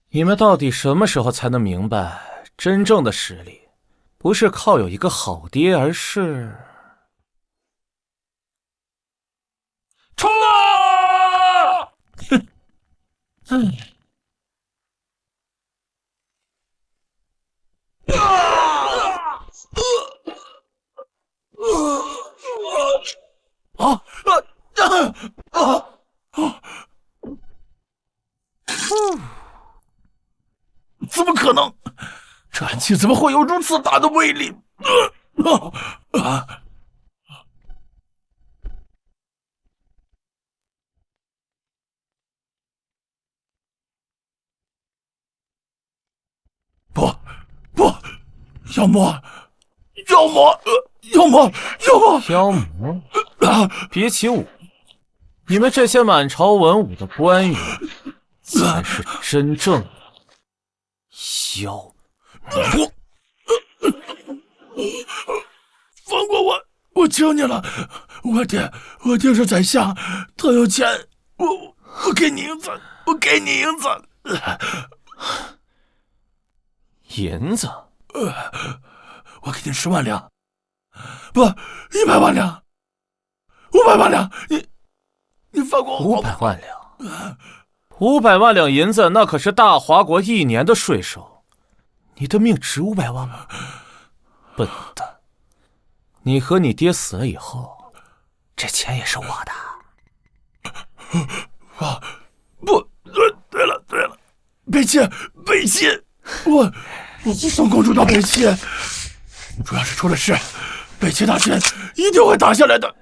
你们到底什么时候才能明白，真正的实力不是靠有一个好爹，而是……冲啊！怎么可能？这暗器怎么会有如此大的威力？不，妖魔！别起舞！你们这些满朝文武的官员，才是真正的妖魔！放过我！我求你了！我爹是宰相，他有钱，我给你银子，银子？我给你10万两，不，100万两，500万两，你放过我！500万两，500万两银子，那可是大华国1年的税收。你的命值500万吗？笨蛋！你和你爹死了以后，这钱也是我的。不，对了，北齐，我不送公主到北齐。公主要是出了事，北齐大军一定会打下来的，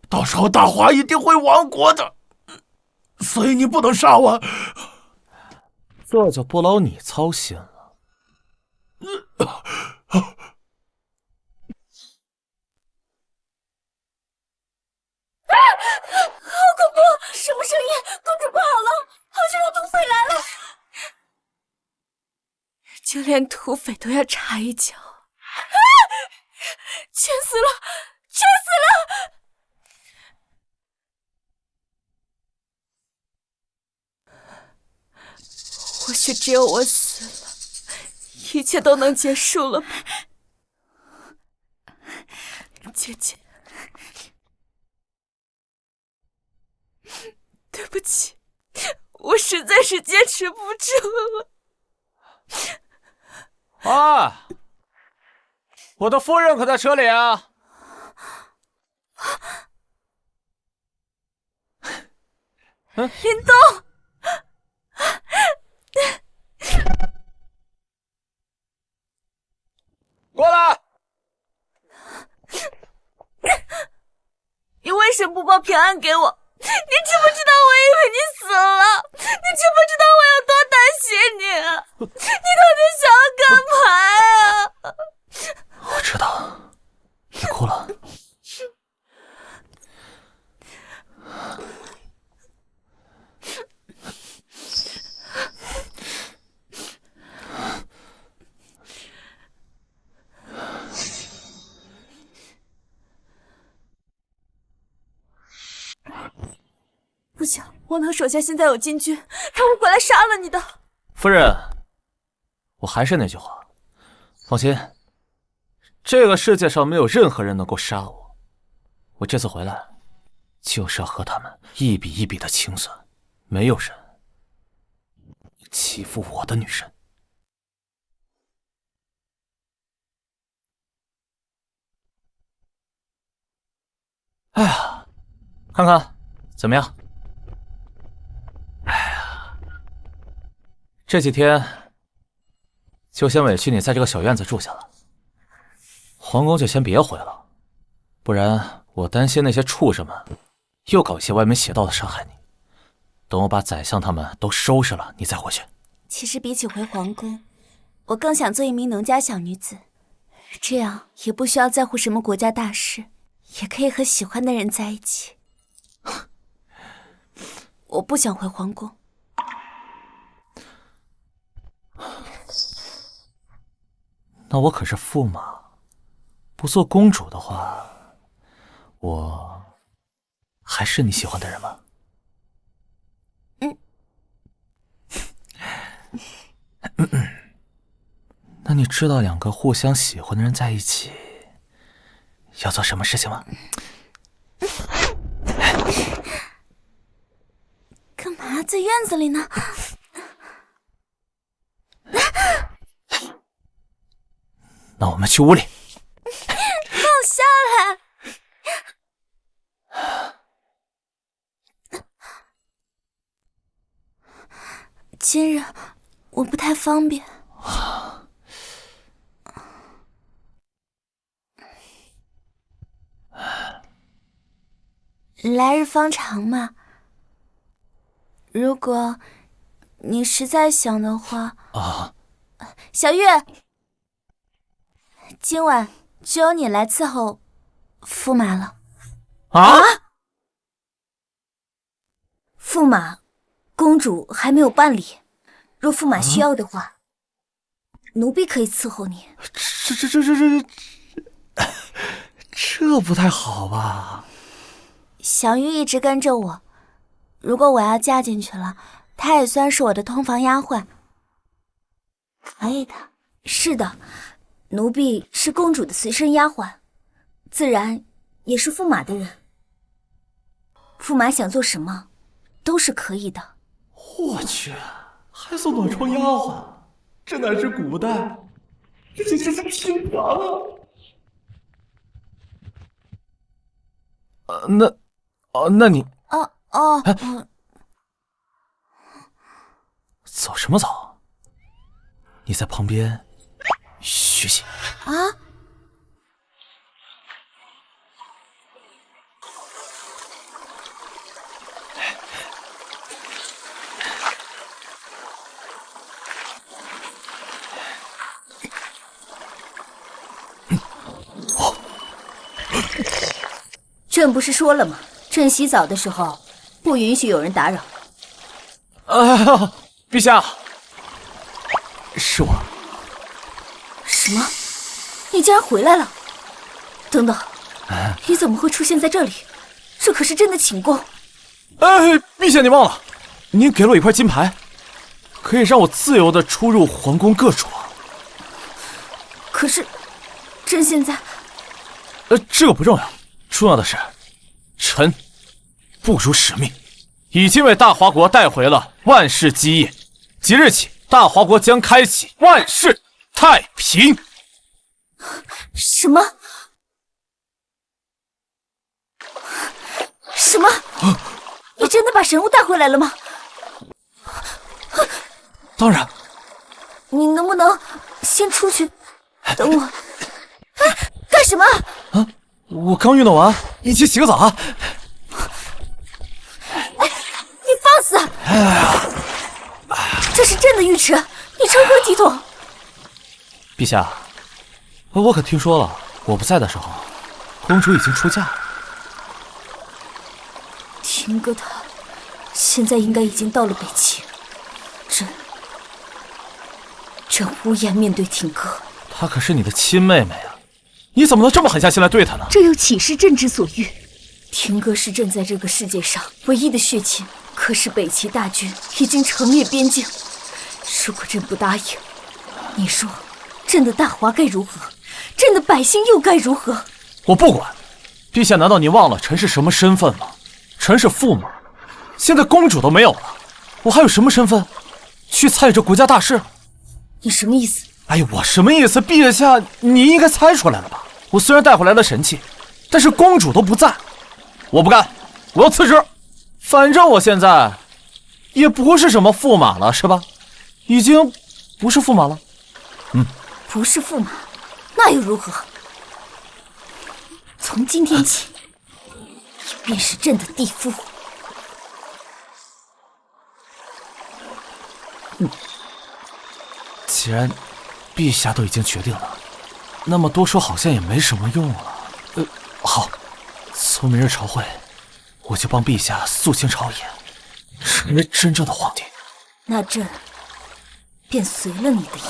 到时候大华一定会亡国的，所以你不能杀我。这就不劳你操心了。好恐怖！什么声音？公主不好了，好像有土匪来了。就连土匪都要插一脚，全死了！或许只有我死了，一切都能结束了吧？姐姐，对不起，我实在是坚持不住了。啊！我的夫人可在车里啊！林东，过来！你为什么不报平安给我？你知不知道我以为你死了？你知不知道我有多担心你啊？你到底想要干嘛呀？我知道，别哭了。不行，我能手下现在有禁军，他会过来杀了你的。夫人，我还是那句话，放心，这个世界上没有任何人能够杀我。我这次回来，就是要和他们一笔一笔的清算。没有人欺负我的女人。哎呀，看看怎么样？哎呀，这几天就先委屈你在这个小院子住下了，皇宫就先别回了，不然我担心那些畜生们又搞一些歪门邪道的伤害你。等我把宰相他们都收拾了，你再回去。其实比起回皇宫，我更想做一名农家小女子，这样也不需要在乎什么国家大事，也可以和喜欢的人在一起。我不想回皇宫。那我可是驸马，不做公主的话，我还是你喜欢的人吗？那你知道两个互相喜欢的人在一起要做什么事情吗？干嘛在院子里呢？那我们去屋里。放我下来！今日我不太方便。来日方长嘛，如果你实在想的话啊，小月，今晚只有你来伺候驸马了。啊！驸马，公主还没有办理，若驸马需要的话，奴婢可以伺候你。这不太好吧？小玉一直跟着我，如果我要嫁进去了，她也算是我的通房丫鬟。可以的。是的，奴婢是公主的随身丫鬟，自然也是驸马的人。驸马想做什么，都是可以的。我去，还做暖床丫鬟，这乃是古代，这是天堂啊！那你走什么走？你在旁边学习啊！朕不是说了吗？朕洗澡的时候不允许有人打扰。陛下，是我。什么？你竟然回来了？等等，你怎么会出现在这里？这可是朕的寝宫。陛下，你忘了，您给了我一块金牌，可以让我自由的出入皇宫各处。可是，朕现在……这个不重要，重要的是，臣不辱使命，已经为大华国带回了万世基业。即日起，大华国将开启万世太平。什么？什么？你真的把神物带回来了吗？当然。你能不能先出去，等我？干什么？啊！我刚运动完，一起洗个澡啊！你放肆！这是朕的浴池，你成何体统？陛下，我可听说了，我不在的时候，公主已经出嫁了。廷哥他现在应该已经到了北齐，朕无颜面对廷哥。她可是你的亲妹妹啊，你怎么能这么狠下心来对她呢？这又岂是朕之所欲？廷哥是朕在这个世界上唯一的血亲，可是北齐大军已经城灭边境，如果朕不答应，你说朕的大华该如何？朕的百姓又该如何？我不管。陛下，难道您忘了臣是什么身份吗？臣是驸马，现在公主都没有了，我还有什么身份去参与这国家大事？你什么意思？哎呀，我什么意思？陛下，你应该猜出来了吧？我虽然带回来了神器，但是公主都不在，我不干，我要辞职。反正我现在也不是什么驸马了，是吧？已经不是驸马了。不是驸马，那又如何？从今天起，你便是朕的弟夫。既然陛下都已经决定了，那么多说好像也没什么用了。好，从明日朝会，我就帮陛下肃清朝野，成为真正的皇帝。那朕便随了你的意。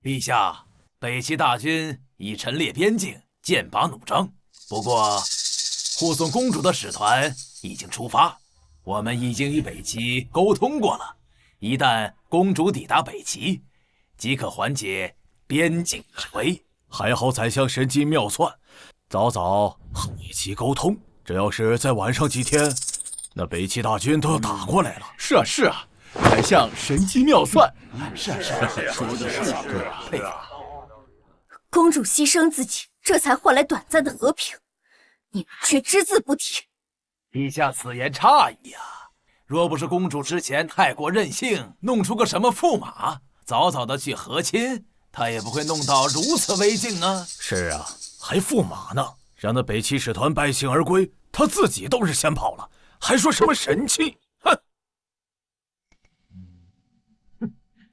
陛下，北齐大军已陈列边境，剑拔弩张。不过，护送公主的使团已经出发，我们已经与北齐沟通过了。一旦公主抵达北齐，即可缓解边境之危。还好宰相神机妙算，早早和北齐沟通。这要是再晚上几天，那北齐大军都要打过来了。是啊是啊，宰相神机妙算。是啊，说的是佩服。公主牺牲自己，这才换来短暂的和平，你们却只字不提。陛下此言差矣啊！若不是公主之前太过任性，弄出个什么驸马，早早的去和亲，她也不会弄到如此危境啊！是啊，还驸马呢，让那北齐使团败兴而归，他自己都是先跑了，还说什么神器？哼！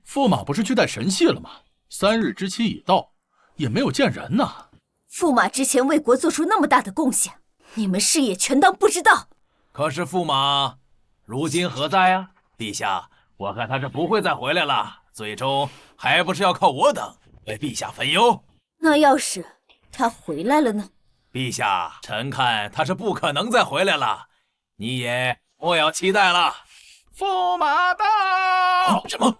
驸马不是去带神器了吗？3日之期已到，也没有见人呢。驸马之前为国做出那么大的贡献，你们是也全当不知道。可是驸马如今何在啊？陛下，我看他是不会再回来了，最终还不是要靠我等为陛下分忧。那要是他回来了呢？陛下，臣看他是不可能再回来了，你也莫要期待了。驸马到！什么？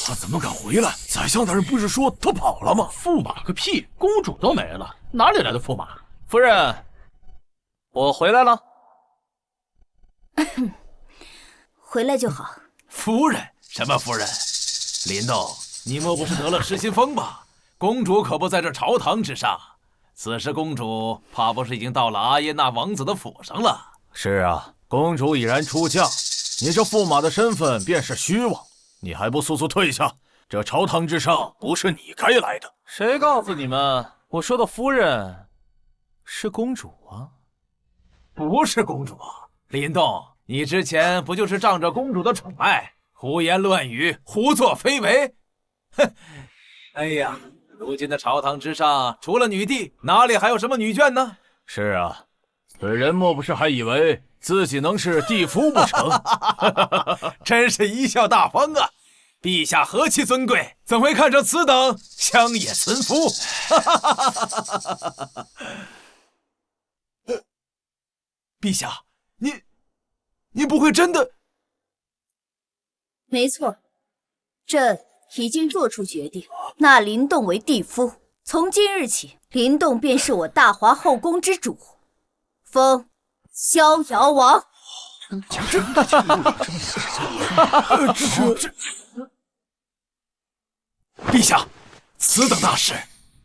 他怎么敢回来？宰相大人不是说他跑了吗？驸马个屁！公主都没了，哪里来的驸马？夫人，我回来了。回来就好。夫人？什么夫人？林动，你莫不是得了失心疯吧？公主可不在这朝堂之上，此时公主怕不是已经到了阿耶纳王子的府上了？是啊，公主已然出嫁，你这驸马的身份便是虚妄。你还不速速退下！这朝堂之上不是你该来的。谁告诉你们我说的夫人是公主啊？不是公主。林动，你之前不就是仗着公主的宠爱，胡言乱语，胡作非为？哼！哎呀，如今的朝堂之上，除了女帝，哪里还有什么女眷呢？是啊，此人莫不是还以为自己能是地夫不成？真是贻笑大方啊！陛下何其尊贵，怎会看上此等乡野村夫？陛下，你不会真的？没错，朕已经做出决定，纳林动为帝夫。从今日起，林动便是我大华后宫之主，封逍遥王。陛下，此等大事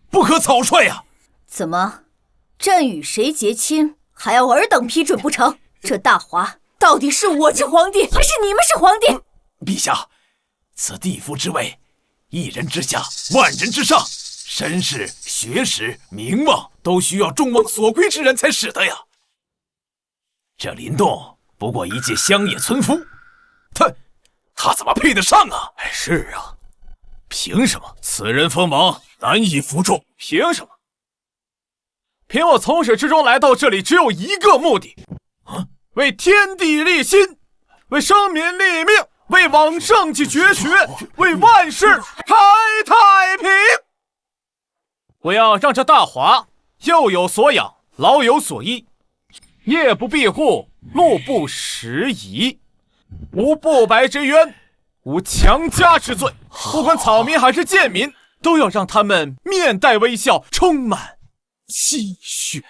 不可草率呀！怎么，朕与谁结亲还要尔等批准不成？这大华到底是我是皇帝，还是你们是皇帝？陛下，此地夫之位，一人之下，万人之上，身世、学识、名望都需要众望所归之人才使得呀。这林动不过一介乡野村夫，他怎么配得上啊？是啊，凭什么此人锋芒难以服众？凭什么？凭我从始至终来到这里只有一个目的，为天地立心，为生民立命，为往圣继绝学，为万世开太平。我要让这大华又有所养老有所依，夜不闭户，路不拾遗。无不白之冤，无强加之罪。不管草民还是贱民，都要让他们面带微笑，充满期许。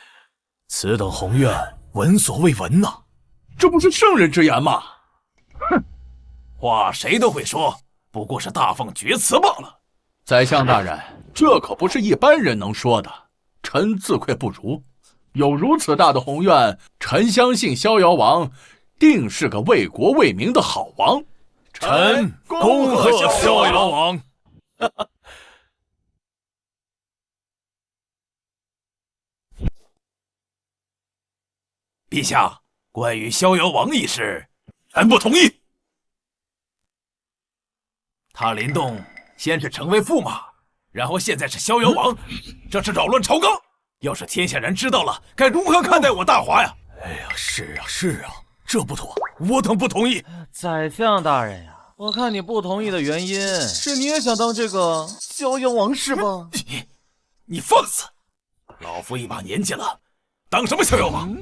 此等宏愿，闻所未闻呐！这不是圣人之言吗？哼，话谁都会说，不过是大放厥词罢了。宰相大人，这可不是一般人能说的，臣自愧不如。有如此大的宏愿，臣相信逍遥王定是个为国为民的好王。臣恭贺逍遥王。陛下，关于逍遥王一事，臣不同意。他林动先是成为驸马，然后现在是逍遥王，这是扰乱朝纲。要是天下人知道了，该如何看待我大华呀？哎呀，是啊，这不妥，我等不同意。宰相大人呀，我看你不同意的原因是你也想当这个逍遥王是吧？你放肆！老夫一把年纪了，当什么逍遥王？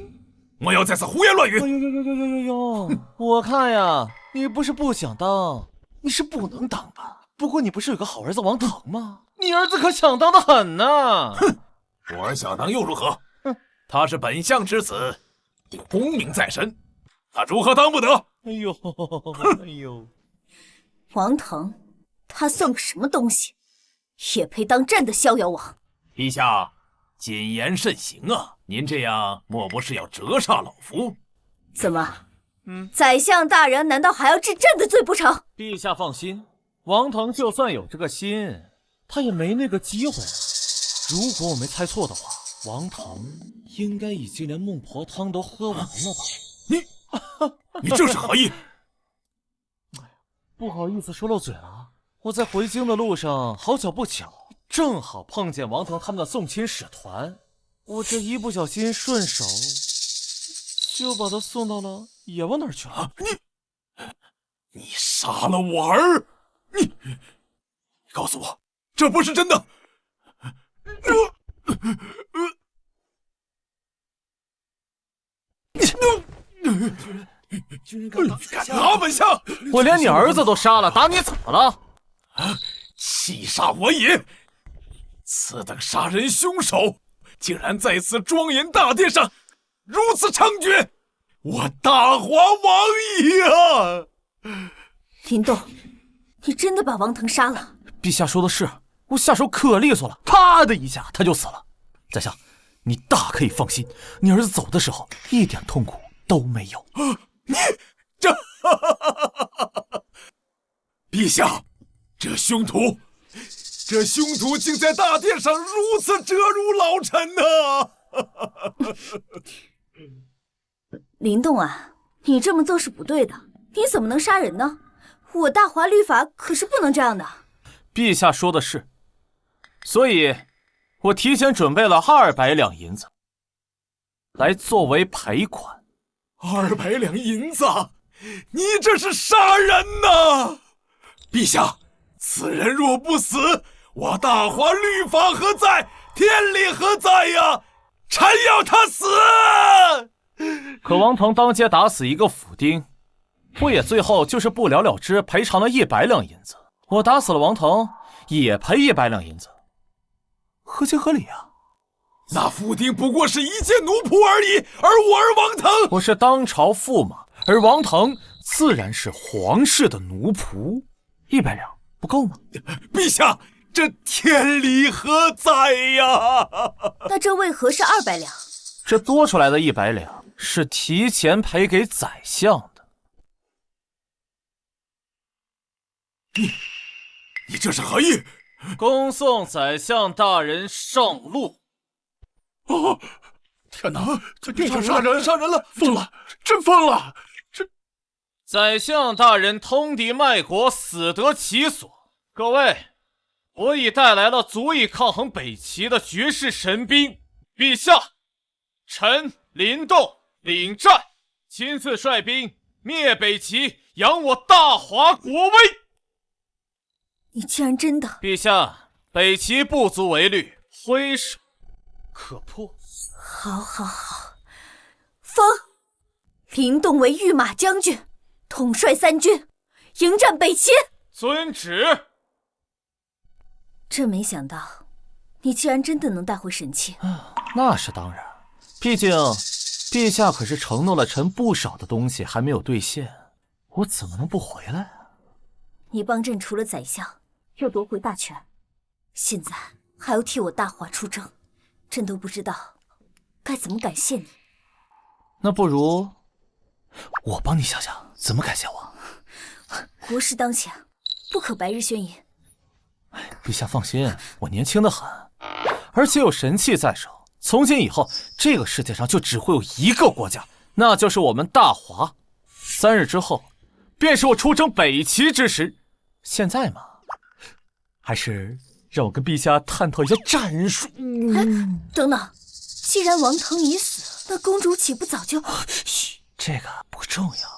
莫要再次胡言乱语！我看呀，你不是不想当，你是不能当吧？不过你不是有个好儿子王腾吗？你儿子可想当的很呢。哼，我儿想当又如何？他是本相之子，有功名在身，他如何当不得？哎呦，王腾，他算个什么东西，也配当朕的逍遥王？陛下，谨言慎行啊！您这样莫不是要折煞老夫？怎么？宰相大人难道还要治朕的罪不成？陛下放心，王腾就算有这个心，他也没那个机会。如果我没猜错的话，王腾应该已经连孟婆汤都喝完了吧？你这是何意？不好意思说漏嘴了，我在回京的路上，好巧不巧，正好碰见王腾他们的送亲使团，我这一不小心顺手就把他送到了野王那儿去了。你杀了我儿！你告诉我，这不是真的？敢打本相！我连你儿子都杀了，打你怎么了？气煞我也！此等杀人凶手，竟然在此庄严大殿上如此猖獗！我大华王爷啊！林动，你真的把王腾杀了？陛下说的是，我下手可利索了，啪的一下他就死了。宰相，你大可以放心，你儿子走的时候一点痛苦都没有。你这，陛下，这凶徒竟在大殿上如此折辱老臣呐！林动啊，你这么做是不对的，你怎么能杀人呢？我大华律法可是不能这样的。陛下说的是，所以我提前准备了200两银子，来作为赔款。200两银子，你这是杀人呐！陛下，此人若不死，我大华律法何在？天理何在呀？臣要他死！可王腾当街打死一个府丁，我也最后就是不了了之，赔偿了100两银子。我打死了王腾，也赔100两银子，合情合理啊。那府丁不过是一介奴仆而已，而我儿王腾，我是当朝驸马，而王腾自然是皇室的奴仆。100两不够吗？陛下，这天理何在呀？那这为何是200两？这多出来的100两是提前赔给宰相的。你这是何意？恭送宰相大人上路。哦，天哪！这殿上杀人了！疯了，真疯了！宰相大人通敌卖国，死得其所。各位，我已带来了足以抗衡北齐的绝世神兵。陛下，臣林动领战，亲自率兵灭北齐，扬我大华国威。你竟然真的！陛下，北齐不足为虑，挥手可破。好，好，好。封林动为御马将军，统帅3军，迎战北齐。遵旨。真没想到，你竟然真的能带回神器。那是当然，毕竟陛下可是承诺了臣不少的东西还没有兑现，我怎么能不回来啊？你帮朕除了宰相，又夺回大权，现在还要替我大华出征，朕都不知道该怎么感谢你。那不如我帮你想想怎么感谢我。国事当前，不可白日宣言。陛下放心，我年轻得很，而且有神器在手。从今以后，这个世界上就只会有一个国家，那就是我们大华。3日之后，便是我出征北齐之时。现在嘛，还是让我跟陛下探讨一下战术。等等，既然王腾已死，那公主岂不早就……嘘，这个不重要。